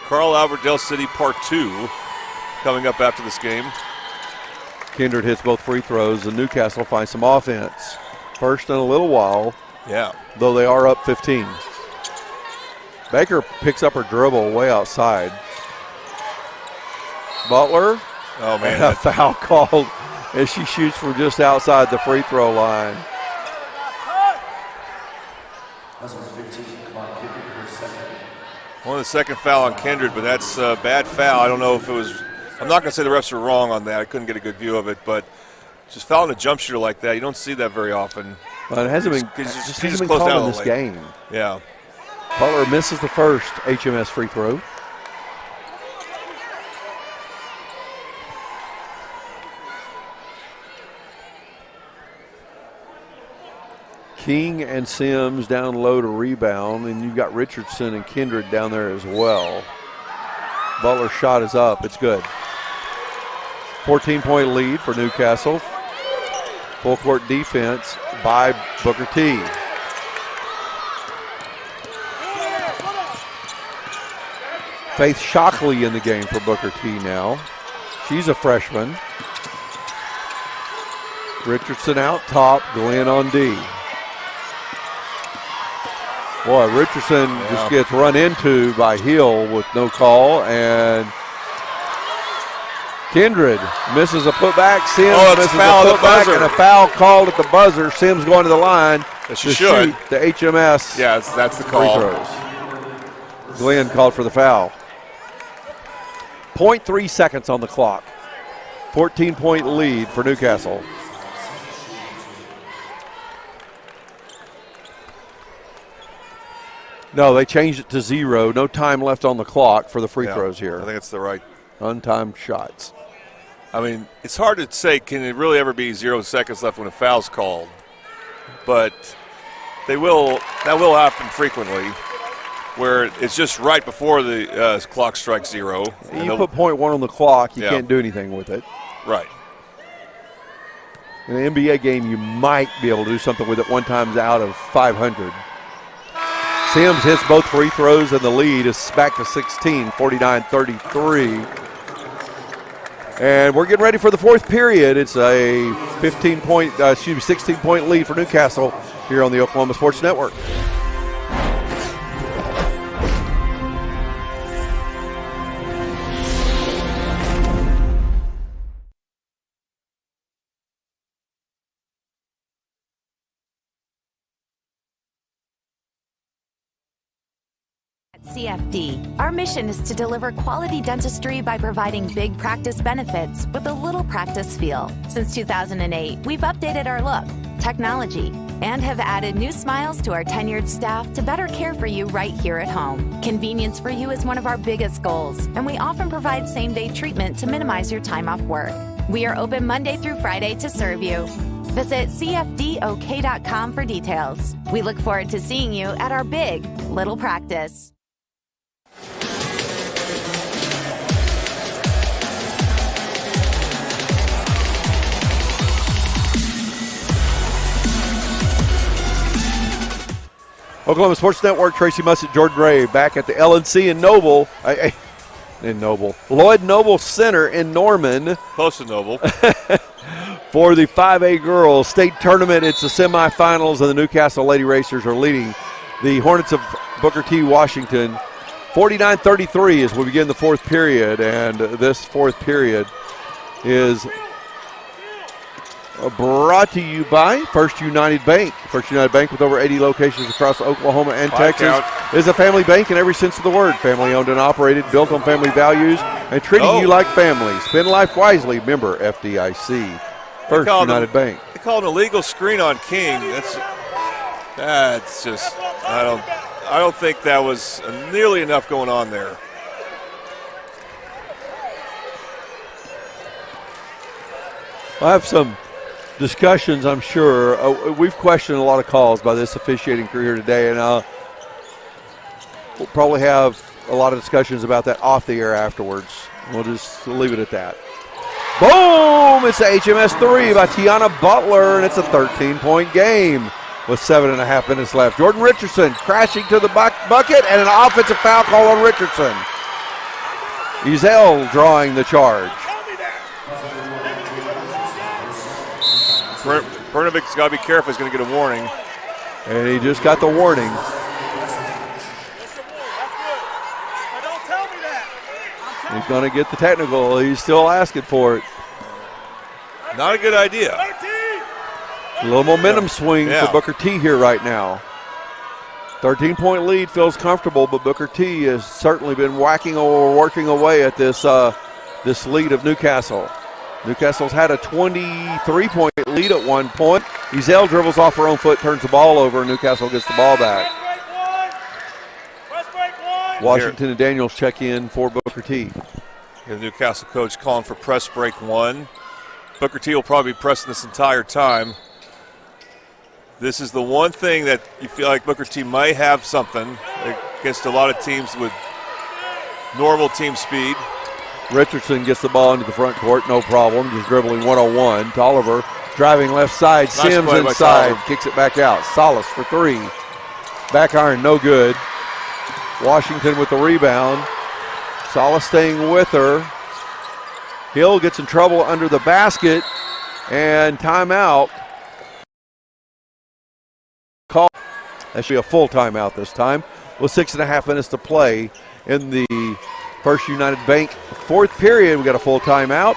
Carl Albert Del City Part 2 coming up after this game. Kindred hits both free throws, and Newcastle finds some offense. First in a little while. Yeah. Though they are up 15. Baker picks up her dribble way outside. Butler. Oh, man. And a foul called as she shoots from just outside the free throw line. One of the second foul on Kindred, but that's a bad foul. I don't know if it was – I'm not going to say the refs were wrong on that. I couldn't get a good view of it, but just fouling a jump shooter like that, you don't see that very often. Well, it hasn't been called in this game. Yeah. Butler misses the first HMS free throw. King and Sims down low to rebound, and you've got Richardson and Kindred down there as well. Butler's shot is up. It's good. 14-point lead for Newcastle. Full court defense by Booker T. Faith Shockley in the game for Booker T now. She's a freshman. Richardson out top, Glenn on D. Boy, Richardson just gets run into by Hill with no call, and Kindred misses a putback. Sims misses a putback and a foul called at the buzzer. Sims going to the line to shoot the HMS. Yeah, that's the call. Free throws. Glenn called for the foul. 0.3 seconds on the clock. 14-point lead for Newcastle. No, they changed it to 0. No time left on the clock for the free throws here. I think it's the right. Untimed shots. I mean, it's hard to say, can it really ever be 0 seconds left when a foul's called? But that will happen frequently, where it's just right before the clock strikes 0. You put 0.1 on the clock, you can't do anything with it. Right. In an NBA game, you might be able to do something with it one time's out of 500. Sims hits both free throws, and the lead is back to 16, 49-33. And we're getting ready for the fourth period. It's a 16-point lead for Newcastle here on the Oklahoma Sports Network. CFD. Our mission is to deliver quality dentistry by providing big practice benefits with a little practice feel. Since 2008, we've updated our look, technology, and have added new smiles to our tenured staff to better care for you right here at home. Convenience for you is one of our biggest goals, and we often provide same-day treatment to minimize your time off work. We are open Monday through Friday to serve you. Visit cfdok.com for details. We look forward to seeing you at our big little practice. Oklahoma Sports Network, Tracy Mussett, Jordan Ray, back at the LNC in Noble. Lloyd Noble Center in Norman. Close to Noble. For the 5A girls state tournament. It's the semifinals, and the Newcastle Lady Racers are leading the Hornets of Booker T. Washington 49-33 as we begin the fourth period. And this fourth period is brought to you by First United Bank. First United Bank, with over 80 locations across Oklahoma and Texas, is a family bank in every sense of the word. Family owned and operated, built on family values, and treating you like family. Spend life wisely. Member FDIC. First United Bank. They call it an illegal screen on King. That's just, I don't think that was nearly enough going on there. I have some discussions, I'm sure. We've questioned a lot of calls by this officiating crew here today, and we'll probably have a lot of discussions about that off the air afterwards. We'll just leave it at that. Boom! It's a HMS 3 by Tiana Butler, and it's a 13-point game with 7.5 minutes left. Jordan Richardson crashing to the bucket, and an offensive foul call on Richardson. Ezel drawing the charge. Bernovic's got to be careful. He's going to get a warning. And he just got the warning. He's going to get the technical. He's still asking for it. Not a good idea. A little momentum swing for Booker T here right now. 13-point lead feels comfortable, but Booker T has certainly been working away at this lead of Newcastle. Newcastle's had a 23-point lead at one point. Ezel dribbles off her own foot, turns the ball over, and Newcastle gets the ball back. Washington and Daniels check in for Booker T. The Newcastle coach calling for press break one. Booker T will probably be pressing this entire time. This is the one thing that you feel like Booker T might have something against a lot of teams with normal team speed. Richardson gets the ball into the front court, no problem, just dribbling 101. Tolliver driving left side, nice Sims inside, kicks it back out. Salas for three. Back iron, no good. Washington with the rebound. Salas staying with her. Hill gets in trouble under the basket, and timeout. Call. That should be a full timeout this time, with 6.5 minutes to play in the First United Bank fourth period. We got a full timeout.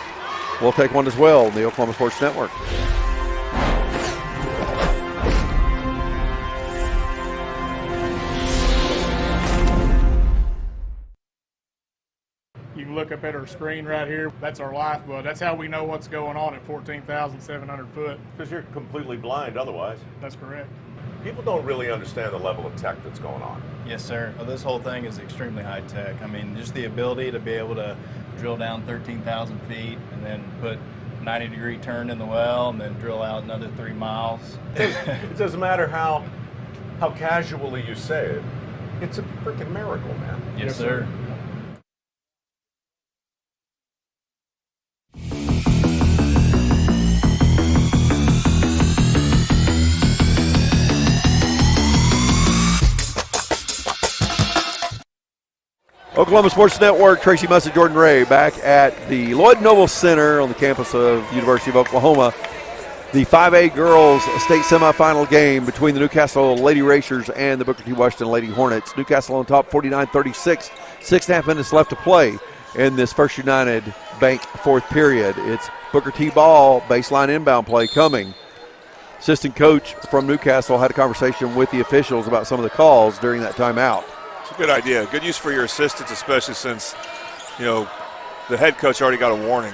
We'll take one as well on the Oklahoma Sports Network. You can look up at our screen right here. That's our lifeboat. That's how we know what's going on at 14,700 foot. Because you're completely blind otherwise. That's correct. People don't really understand the level of tech that's going on. Yes, sir. Well, this whole thing is extremely high tech. I mean, just the ability to be able to drill down 13,000 feet and then put 90-degree turn in the well and then drill out another 3 miles. It doesn't matter how casually you say it. It's a freaking miracle, man. Yes, sir. Oklahoma Sports Network, Tracy Mussett, Jordan Ray, back at the Lloyd Noble Center on the campus of University of Oklahoma. The 5A girls state semifinal game between the Newcastle Lady Racers and the Booker T. Washington Lady Hornets. Newcastle on top 49-36, 6.5 minutes left to play in this First United Bank fourth period. It's Booker T ball, baseline inbound play coming. Assistant coach from Newcastle had a conversation with the officials about some of the calls during that timeout. It's a good idea. Good use for your assistants, especially since, the head coach already got a warning.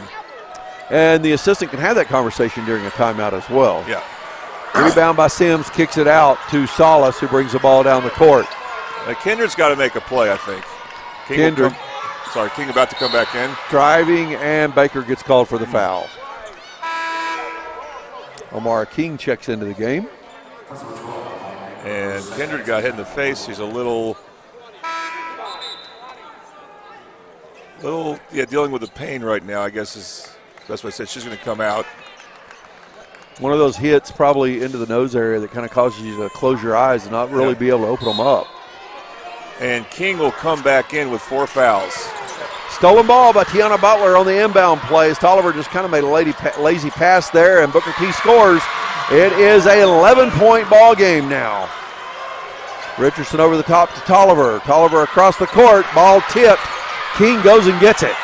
And the assistant can have that conversation during a timeout as well. Yeah. Rebound by Sims, kicks it out to Salas, who brings the ball down the court. Kindred's got to make a play, I think. King about to come back in. Driving, and Baker gets called for the foul. Omar King checks into the game. And Kindred got hit in the face. He's a little dealing with the pain right now, I guess is that's what I said. She's going to come out. One of those hits probably into the nose area that kind of causes you to close your eyes and not really be able to open them up. And King will come back in with 4 fouls. Stolen ball by Tiana Butler on the inbound play. Tolliver just kind of made a lazy pass there, and Booker T scores. It is an 11-point ball game now. Richardson over the top to Tolliver. Tolliver across the court, ball tipped. King goes and gets it.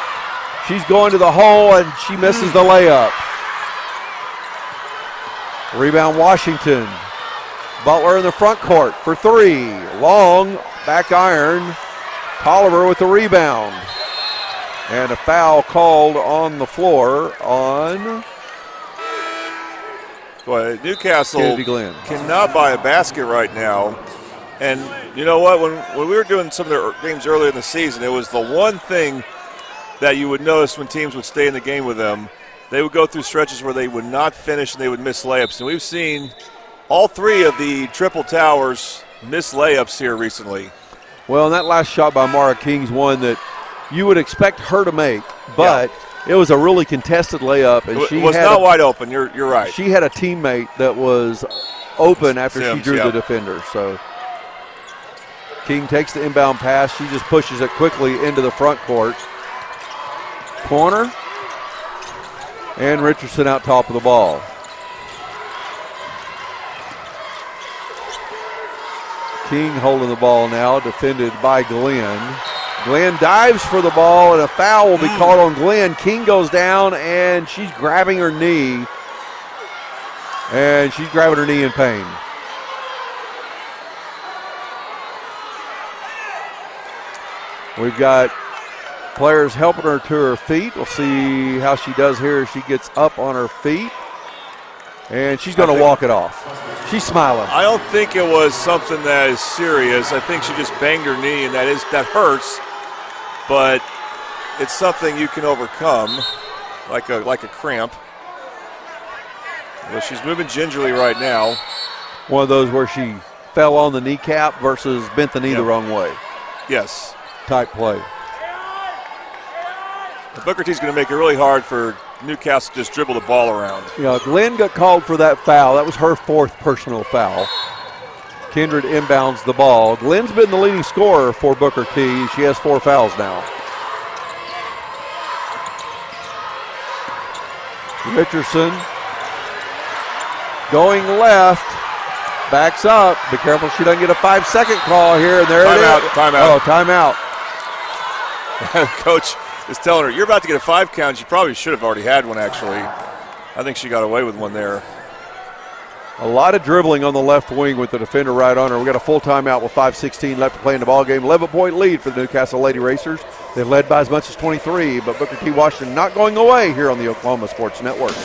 She's going to the hole, and she misses the layup. Rebound Washington. Butler in the front court for 3. Long, back iron. Tolliver with the rebound. And a foul called on the floor on Newcastle Glenn. Cannot buy a basket right now. And you know what? When we were doing some of their games earlier in the season, it was the one thing that you would notice when teams would stay in the game with them. They would go through stretches where they would not finish and they would miss layups. And we've seen all 3 of the triple towers miss layups here recently. Well, and that last shot by Mara King's one that you would expect her to make, but it was a really contested layup. And it was not wide open. You're right. She had a teammate that was open after Sims, she drew the defender. So King takes the inbound pass. She just pushes it quickly into the front court. Corner. And Richardson out top of the ball. King holding the ball now, defended by Glenn. Glenn dives for the ball, and a foul will be called on Glenn. King goes down, and she's grabbing her knee. And she's grabbing her knee in pain. We've got players helping her to her feet. We'll see how she does here as she gets up on her feet. And she's going to walk it off. She's smiling. I don't think it was something that is serious. I think she just banged her knee, and that hurts. But it's something you can overcome, like a cramp. Well, she's moving gingerly right now. One of those where she fell on the kneecap versus bent the knee the wrong way. Yes. Type play. Booker T's going to make it really hard for Newcastle to just dribble the ball around. Glenn got called for that foul. That was her 4th personal foul. Kindred inbounds the ball. Glenn's been the leading scorer for Booker T. She has 4 fouls now. Richardson going left. Backs up. Be careful she doesn't get a 5-second call here. And there it is. Timeout. Oh, timeout. Coach is telling her, you're about to get a 5 count. She probably should have already had one, actually. I think she got away with one there. A lot of dribbling on the left wing with the defender right on her. We got a full timeout with 5:16 left to play in the ball game. 11-point lead for the Newcastle Lady Racers. They led by as much as 23, but Booker T. Washington not going away here on the Oklahoma Sports Network.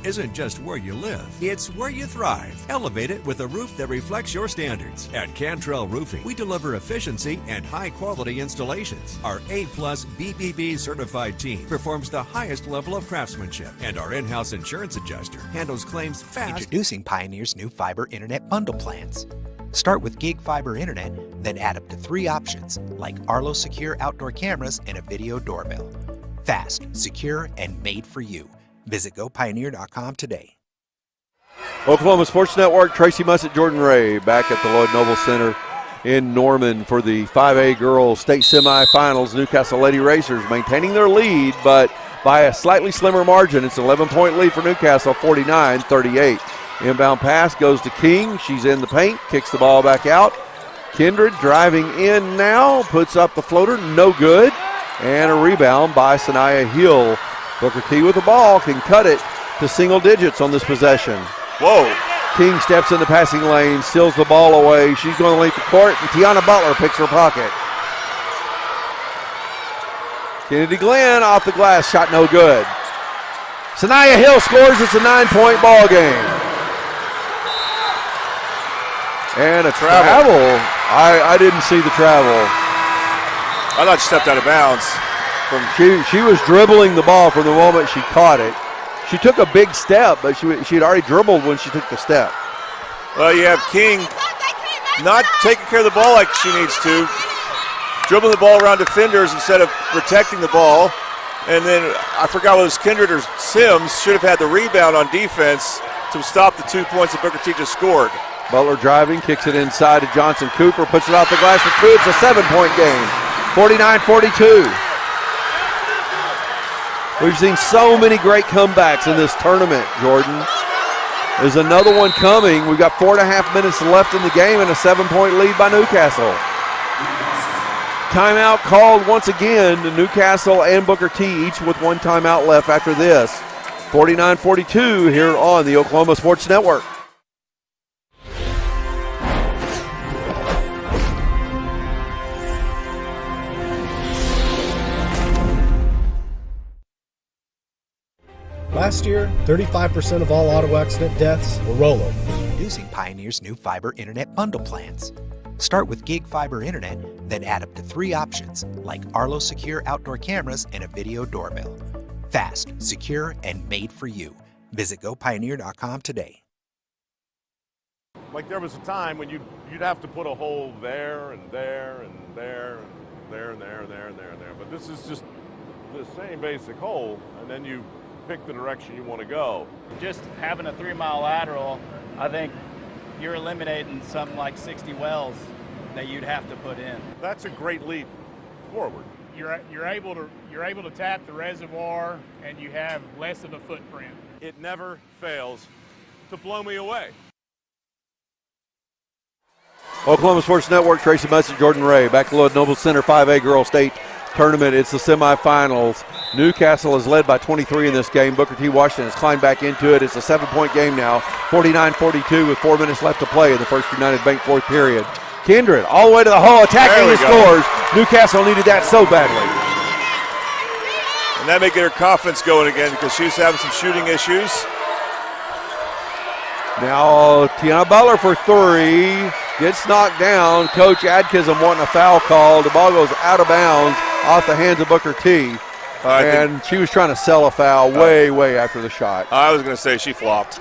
Isn't just where you live, it's where you thrive. Elevate it with a roof that reflects your standards. At Cantrell Roofing, we deliver efficiency and high-quality installations. Our A-plus BBB certified team performs the highest level of craftsmanship, and our in-house insurance adjuster handles claims fast. Introducing Pioneer's new fiber internet bundle plans. Start with gig fiber internet, then add up to 3 options like Arlo Secure outdoor cameras and a video doorbell. Fast, secure, and made for you. Visit gopioneer.com today. Oklahoma Sports Network, Tracy Mussett, Jordan Ray back at the Lloyd Noble Center in Norman for the 5A girls state semifinals. Newcastle Lady Racers maintaining their lead, but by a slightly slimmer margin. It's an 11-point lead for Newcastle, 49-38. Inbound pass goes to King. She's in the paint, kicks the ball back out. Kindred driving in now, puts up the floater, no good. And a rebound by Sanaya Hill. Booker T with the ball, can cut it to single digits on this possession. Whoa. King steps in the passing lane, steals the ball away. She's going to leave the court, and Tiana Butler picks her pocket. Kennedy Glenn off the glass, shot no good. Sanaya Hill scores, it's a 9-point ball game. And a travel. I didn't see the travel. I thought she stepped out of bounds. She was dribbling the ball from the moment she caught it. She took a big step, but she had already dribbled when she took the step. Well, you have King not taking care of the ball like she needs to, dribbling the ball around defenders instead of protecting the ball. And then I forgot whether it was Kindred or Sims should have had the rebound on defense to stop the 2 points that Booker T just scored. Butler driving, kicks it inside to Johnson Cooper, puts it off the glass for 2. It's a 7-point game, 49-42. We've seen so many great comebacks in this tournament, Jordan. There's another one coming. We've got 4.5 minutes left in the game and a 7-point lead by Newcastle. Timeout called once again to Newcastle and Booker T, each with 1 timeout left after this. 49-42 here on the Oklahoma Sports Network. Last year, 35% of all auto accident deaths were rollovers. Using Pioneer's new fiber internet bundle plans. Start with gig fiber internet, then add up to 3 options like Arlo Secure outdoor cameras and a video doorbell. Fast, secure, and made for you. Visit gopioneer.com today. Like there was a time when you'd have to put a hole there and there and there and there and there and there and there and there. But this is just the same basic hole, and then you pick the direction you want to go. Just having a 3-mile lateral, I think you're eliminating something like 60 wells that you'd have to put in. That's a great leap forward. You're able to tap the reservoir, and you have less of a footprint. It never fails to blow me away. Oklahoma Sports Network, Tracy Mussett, Jordan Ray, back to Lloyd Noble Center 5A Girls State Tournament. It's the semifinals. Newcastle is led by 23 in this game. Booker T. Washington has climbed back into it. It's a 7-point game now, 49-42 with 4 minutes left to play in the First United Bank fourth period. Kindred all the way to the hole, attacking the scores. Newcastle needed that so badly. And that may get her confidence going again because she's having some shooting issues. Now Tiana Butler for 3. Gets knocked down. Coach Adkism wanting a foul call. The ball goes out of bounds off the hands of Booker T. And she was trying to sell a foul way after the shot. I was going to say she flopped.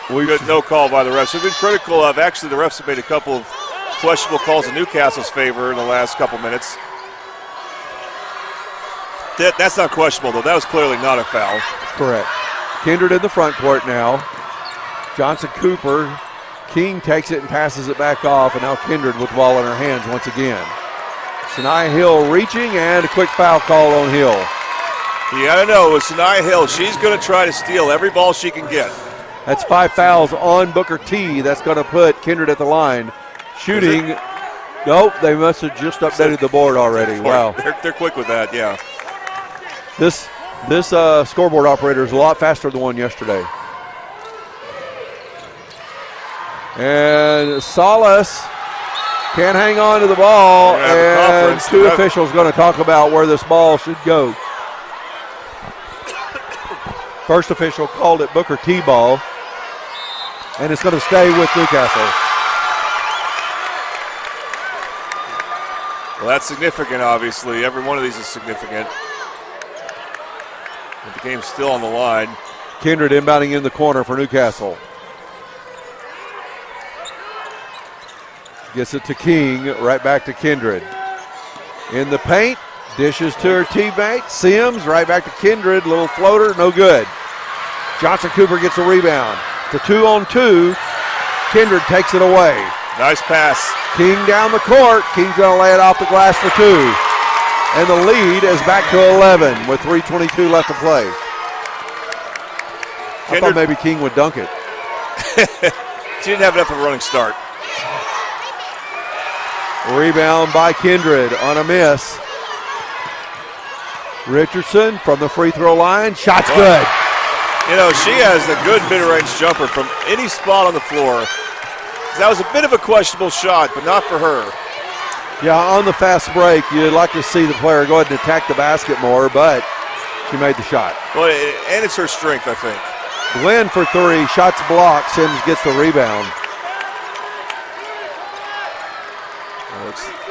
Good no call by the refs. We've been critical of, actually the refs have made a couple of questionable calls in Newcastle's favor in the last couple minutes. That's not questionable, though. That was clearly not a foul. Correct. Kindred in the front court now. Johnson Cooper. King takes it and passes it back off, and now Kindred with the ball in her hands once again. Sanaya Hill reaching, and a quick foul call on Hill. You got to know, with Sanaya Hill, she's going to try to steal every ball she can get. That's 5 fouls on Booker T. That's going to put Kindred at the line. Shooting. Nope, they must have just updated the board already. Wow. They're quick with that, yeah. This scoreboard operator is a lot faster than one yesterday. And Salas can't hang on to the ball, and 2 officials going to talk about where this ball should go. First official called it Booker T ball, and it's going to stay with Newcastle. Well, that's significant, obviously. Every one of these is significant. But the game's still on the line. Kindred inbounding in the corner for Newcastle. Gets it to King, right back to Kindred. In the paint, dishes to her teammate. Sims, right back to Kindred. Little floater, no good. Johnson Cooper gets a rebound. It's a 2-on-2. Kindred takes it away. Nice pass. King down the court. King's going to lay it off the glass for 2. And the lead is back to 11 with 3:22 left to play. I thought maybe King would dunk it. She didn't have enough of a running start. Rebound by Kindred on a miss. Richardson from the free throw line. Shot's good. You know, she has a good mid-range jumper from any spot on the floor. That was a bit of a questionable shot, but not for her. Yeah, on the fast break, you'd like to see the player go ahead and attack the basket more, but she made the shot. Well, and it's her strength, I think. Glenn for 3. Shots blocked. Sims gets the rebound.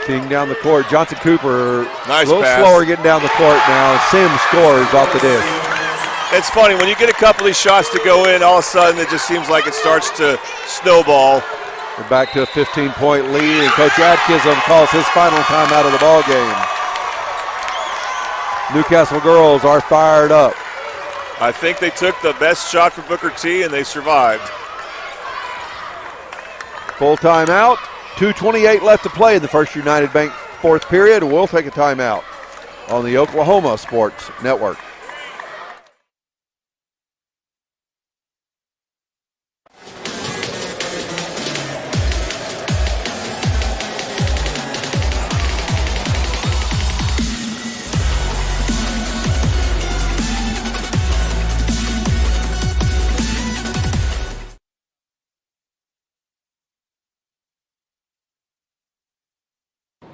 King down the court. Johnson Cooper nice a little pass. Slower getting down the court now. Sims scores off the dish. It's funny, when you get a couple of these shots to go in, all of a sudden it just seems like it starts to snowball. We're back to a 15-point lead, and Coach Adkism calls his final time out of the ball game. Newcastle girls are fired up. I think they took the best shot for Booker T, and they survived. Full timeout. 2:28 left to play in the First United Bank fourth period. We'll take a timeout on the Oklahoma Sports Network.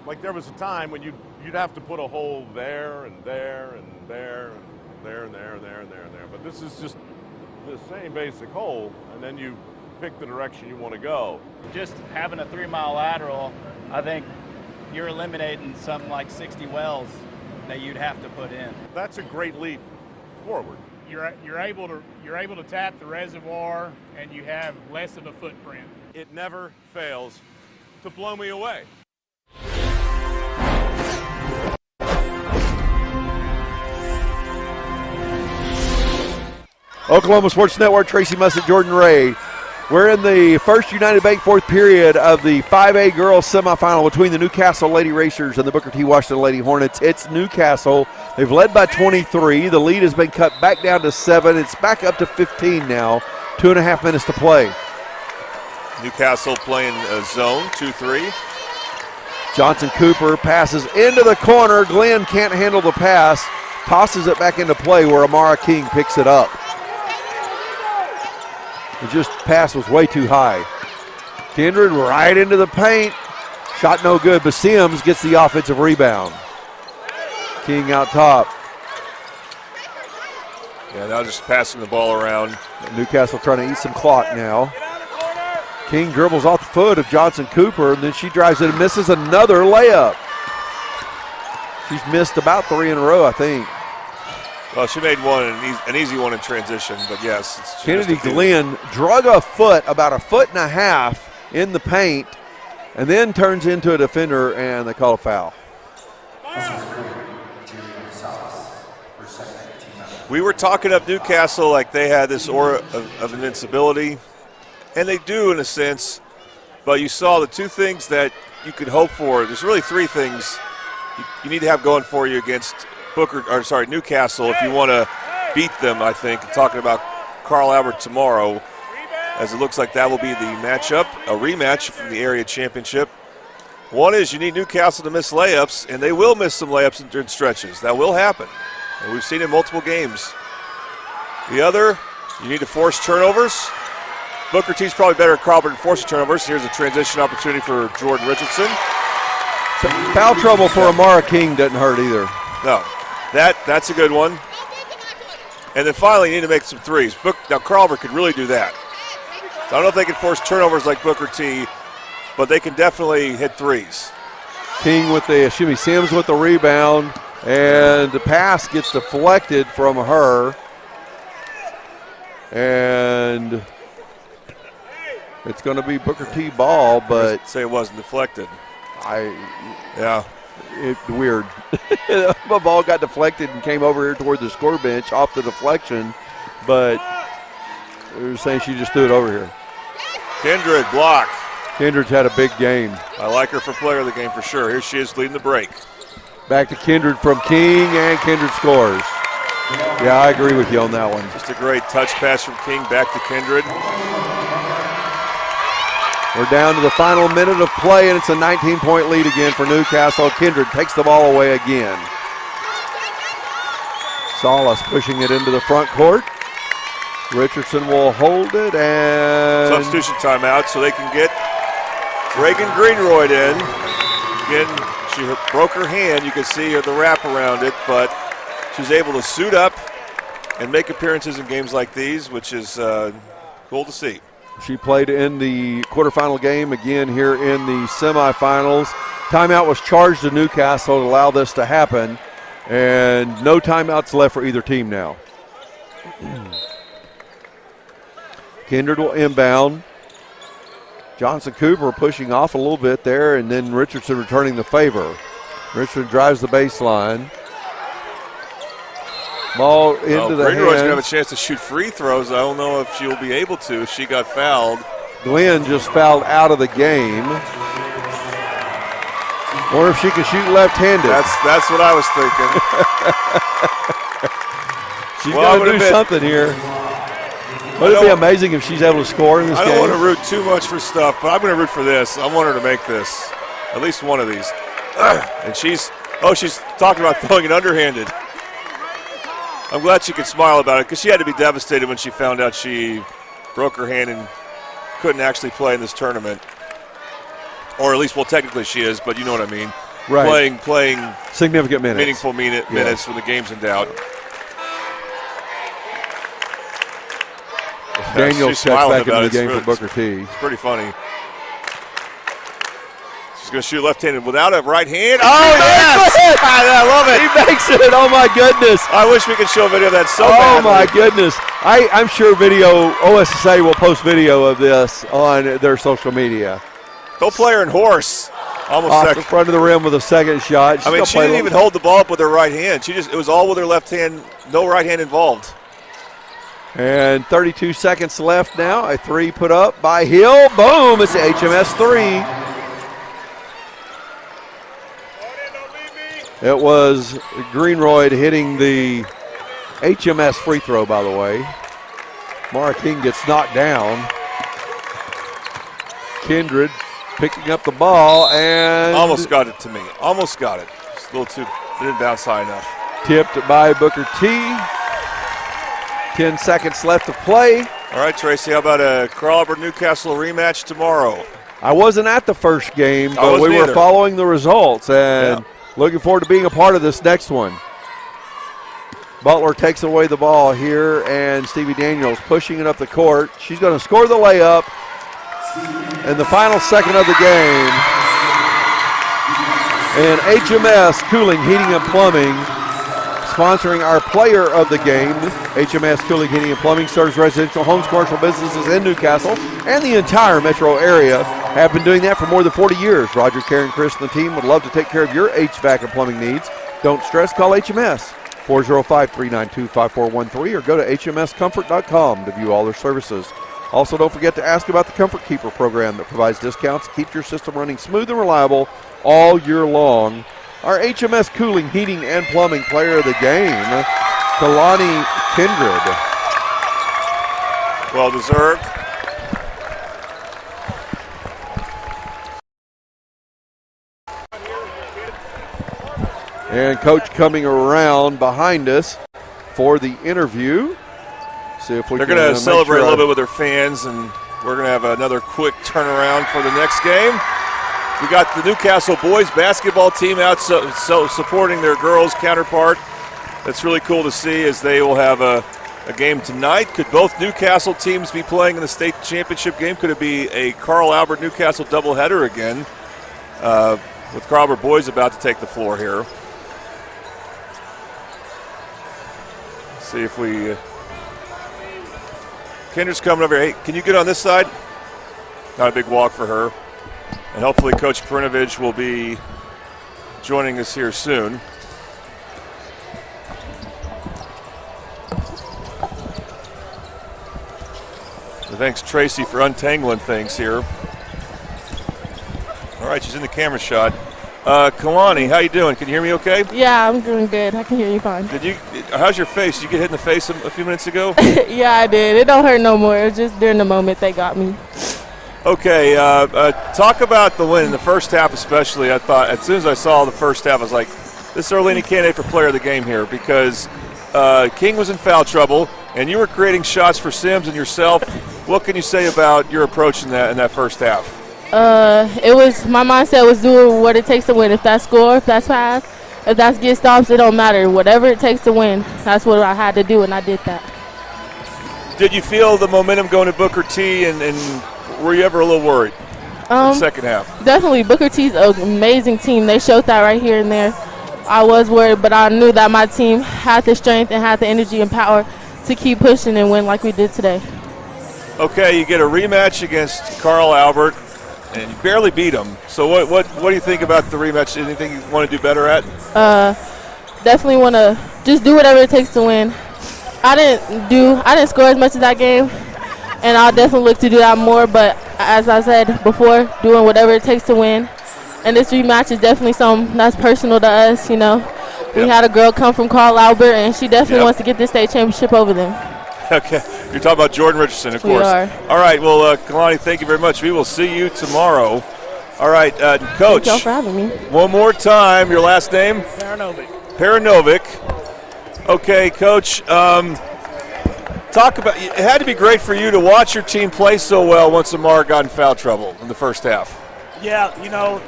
Like there was a time when you'd have to put a hole there and there and there and there and there and there and there and there. But this is just the same basic hole, and then you pick the direction you want to go. Just having a 3-mile lateral, I think you're eliminating something like 60 wells that you'd have to put in. That's a great leap forward. You're able to tap the reservoir, and you have less of a footprint. It never fails to blow me away. Oklahoma Sports Network, Tracy Mussett, Jordan Ray. We're in the First United Bank fourth period of the 5A girls semifinal between the Newcastle Lady Racers and the Booker T. Washington Lady Hornets. It's Newcastle. They've led by 23. The lead has been cut back down to 7. It's back up to 15 now. 2.5 minutes to play. Newcastle playing a zone, 2-3. Johnson Cooper passes into the corner. Glenn can't handle the pass. Tosses it back into play where Amara King picks it up. The just pass was way too high. Kindred right into the paint. Shot no good, but Sims gets the offensive rebound. King out top. Yeah, now just passing the ball around. Newcastle trying to eat some clock now. King dribbles off the foot of Johnson Cooper, and then she drives it and misses another layup. She's missed about 3 in a row, I think. Well, she made one, an easy one in transition, but yes. Kennedy Glenn drug a foot, about 1.5 feet in the paint, and then turns into a defender, and they call a foul. We were talking up Newcastle like they had this aura of invincibility, and they do in a sense, but you saw the 2 things that you could hope for. There's really 3 things you need to have going for you against Newcastle if you want to beat them, I think. Talking about Carl Albert tomorrow, as it looks like that will be the matchup, a rematch from the area championship. One is you need Newcastle to miss layups, and they will miss some layups in stretches. That will happen. And we've seen it in multiple games. The other, you need to force turnovers. Booker T's probably better at Carl Albert forcing turnovers. Here's a transition opportunity for Jordan Richardson. Foul trouble for Amara King doesn't hurt either. No. That's a good one. And then finally, you need to make some threes. Now, Carlber could really do that. So I don't know if they can force turnovers like Booker T, but they can definitely hit threes. King with the shimmy. Sims with the rebound, and the pass gets deflected from her. And It's going to be Booker T ball, but say it wasn't deflected. Yeah. Weird. The ball got deflected and came over here toward the score bench off the deflection, but we were saying she just threw it over here. Kindred block. Kindred's had a big game. I like her for player of the game for sure. Here she is leading the break. Back to Kindred from King, and Kindred scores. Yeah, I agree with you on that one. Just a great touch pass from King back to Kindred. We're down to the final minute of play, and it's a 19-point lead again for Newcastle. Kindred takes the ball away again. Salas pushing it into the front court. Richardson will hold it, and substitution timeout so they can get Reagan Greenroyd in. Again, she broke her hand. You can see the wrap around it, but she's able to suit up and make appearances in games like these, which is cool to see. She played in the quarterfinal game again here in the semifinals. Timeout was charged to Newcastle to allow this to happen, and no timeouts left for either team now. Kindred will inbound. Johnson Cooper pushing off a little bit there, and then Richardson returning the favor. Richardson drives the baseline. Ball into the hands. Greenroyd's going to have a chance to shoot free throws. I don't know if she'll be able to. She got fouled. Glenn just fouled out of the game. Or if she can shoot left-handed. That's what I was thinking. She's got to do something here. Would it be amazing if she's able to score in this game? I don't want to root too much for stuff, but I'm going to root for this. I want her to make this, at least one of these. And she's talking about throwing it underhanded. I'm glad she could smile about it because she had to be devastated when she found out she broke her hand and couldn't actually play in this tournament. Or at least, well, technically she is, but you know what I mean. Right. Playing significant minutes. Meaningful minutes when the game's in doubt. Daniels checks back into the game for Booker T. It's pretty funny. She's going to shoot left-handed without a right hand. Oh, yes! I love it. He makes it. Oh, my goodness. I wish we could show a video of that so badly. Oh, my goodness. I'm sure OSSA will post video of this on their social media. Go play her in horse. Almost off the front of the rim with a second shot. She didn't even hold the ball up with her right hand. It was all with her left hand, no right hand involved. And 32 seconds left now. A three put up by Hill. Boom. It's the HMS three. It was Greenroyd hitting the HMS free throw, by the way. Mara King gets knocked down. Kindred picking up the ball and almost got it to me. Almost got it. Just a little too, didn't bounce high enough. Tipped by Booker T. 10 seconds left to play. All right, Tracy, how about a Carl Albert Newcastle rematch tomorrow? I wasn't at the first game, but we were following the results and looking forward to being a part of this next one. Butler takes away the ball here, and Stevie Daniels pushing it up the court. She's going to score the layup in the final second of the game. And HMS Cooling Heating and Plumbing sponsoring our player of the game. HMS Cooling Heating and Plumbing serves residential homes, commercial businesses in Newcastle and the entire metro area. Have been doing that for more than 40 years. Roger, Karen, Chris, and the team would love to take care of your HVAC and plumbing needs. Don't stress, call HMS 405-392-5413 or go to hmscomfort.com to view all their services. Also, don't forget to ask about the Comfort Keeper program that provides discounts to keep your system running smooth and reliable all year long. Our HMS Cooling, Heating, and Plumbing player of the game, Kalani Kindred. Well deserved. And Coach coming around behind us for the interview. See if we They're going to celebrate a little bit with their fans, and we're going to have another quick turnaround for the next game. We got the Newcastle boys basketball team out so supporting their girls counterpart. That's really cool to see as they will have a game tonight. Could both Newcastle teams be playing in the state championship game? Could it be a Carl Albert Newcastle doubleheader again with Carl Albert boys about to take the floor here? See if we... Kendrick's coming over here. Hey, can you get on this side? not a big walk for her. And hopefully Coach Perinovich will be joining us here soon. So thanks, Tracy, for untangling things here. All right, she's in the camera shot. Kalani, how you doing? Can you hear me okay? Yeah, I'm doing good. I can hear you fine. How's your face? Did you get hit in the face a few minutes ago? Yeah, I did. It don't hurt no more. It was just during the moment they got me. Okay, talk about the win in the first half especially. I thought as soon as I saw the first half, I was like, this is our leading candidate for player of the game here because King was in foul trouble, and you were creating shots for Sims and yourself. What can you say about your approach in that first half? It was my mindset was doing what it takes to win. If that's score, if that's pass, if that's get stops, it don't matter. Whatever it takes to win, that's what I had to do, and I did that. Did you feel the momentum going to Booker T, and were you ever a little worried in the second half? Definitely. Booker T's an amazing team. They showed that right here and there. I was worried, but I knew that my team had the strength and had the energy and power to keep pushing and win like we did today. Okay, you get a rematch against Carl Albert, and you barely beat him. So what do you think about the rematch? Anything you want to do better at? Definitely want to just do whatever it takes to win. I didn't score as much as that game, and I'll definitely look to do that more. But as I said before, doing whatever it takes to win. And this rematch is definitely something that's personal to us. You know, we had a girl come from Carl Albert, and she definitely wants to get this state championship over them. Okay, you're talking about Jordan Richardson, of course. We are. All right, well, Kalani, thank you very much. We will see you tomorrow. All right, Coach. Thank y'all for having me. One more time, your last name? Perinovic. Okay, Coach, talk about, it had to be great for you to watch your team play so well once Amara got in foul trouble in the first half. Yeah, you know,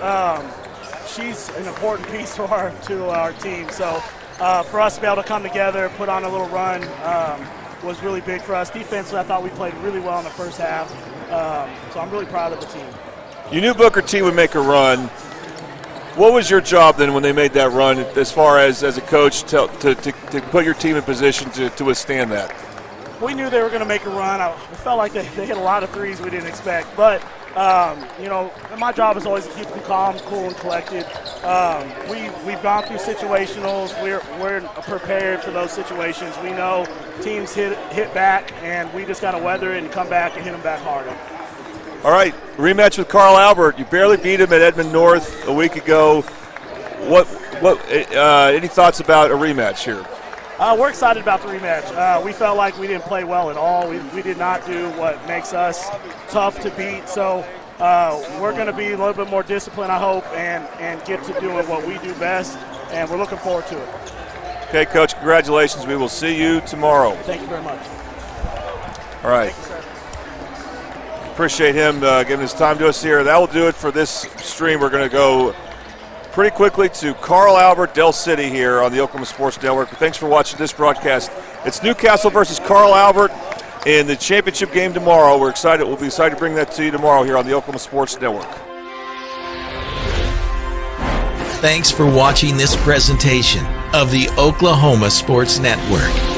she's an important piece to our team. So for us to be able to come together, put on a little run, was really big for us. Defensively, I thought we played really well in the first half. So I'm really proud of the team. You knew Booker T would make a run. What was your job then when they made that run as far as a coach to put your team in position to withstand that? We knew they were going to make a run. I felt like they hit a lot of threes we didn't expect. But, you know, my job is always to keep them calm, cool, and collected. We've gone through situationals. We're prepared for those situations. We know teams hit back, and we just got to weather it and come back and hit them back harder. All right, rematch with Carl Albert. You barely beat him at Edmond North a week ago. Any thoughts about a rematch here? We're excited about the rematch. We felt like we didn't play well at all. We did not do what makes us tough to beat. So we're going to be a little bit more disciplined, I hope, and get to doing what we do best. And we're looking forward to it. Okay, Coach, congratulations. We will see you tomorrow. Thank you very much. All right. Thank you, sir. Appreciate him giving his time to us here. That will do it for this stream. We're going to go pretty quickly to Carl Albert, Del City here on the Oklahoma Sports Network. Thanks for watching this broadcast. It's Newcastle versus Carl Albert in the championship game tomorrow. We're excited. We'll be excited to bring that to you tomorrow here on the Oklahoma Sports Network. Thanks for watching this presentation of the Oklahoma Sports Network.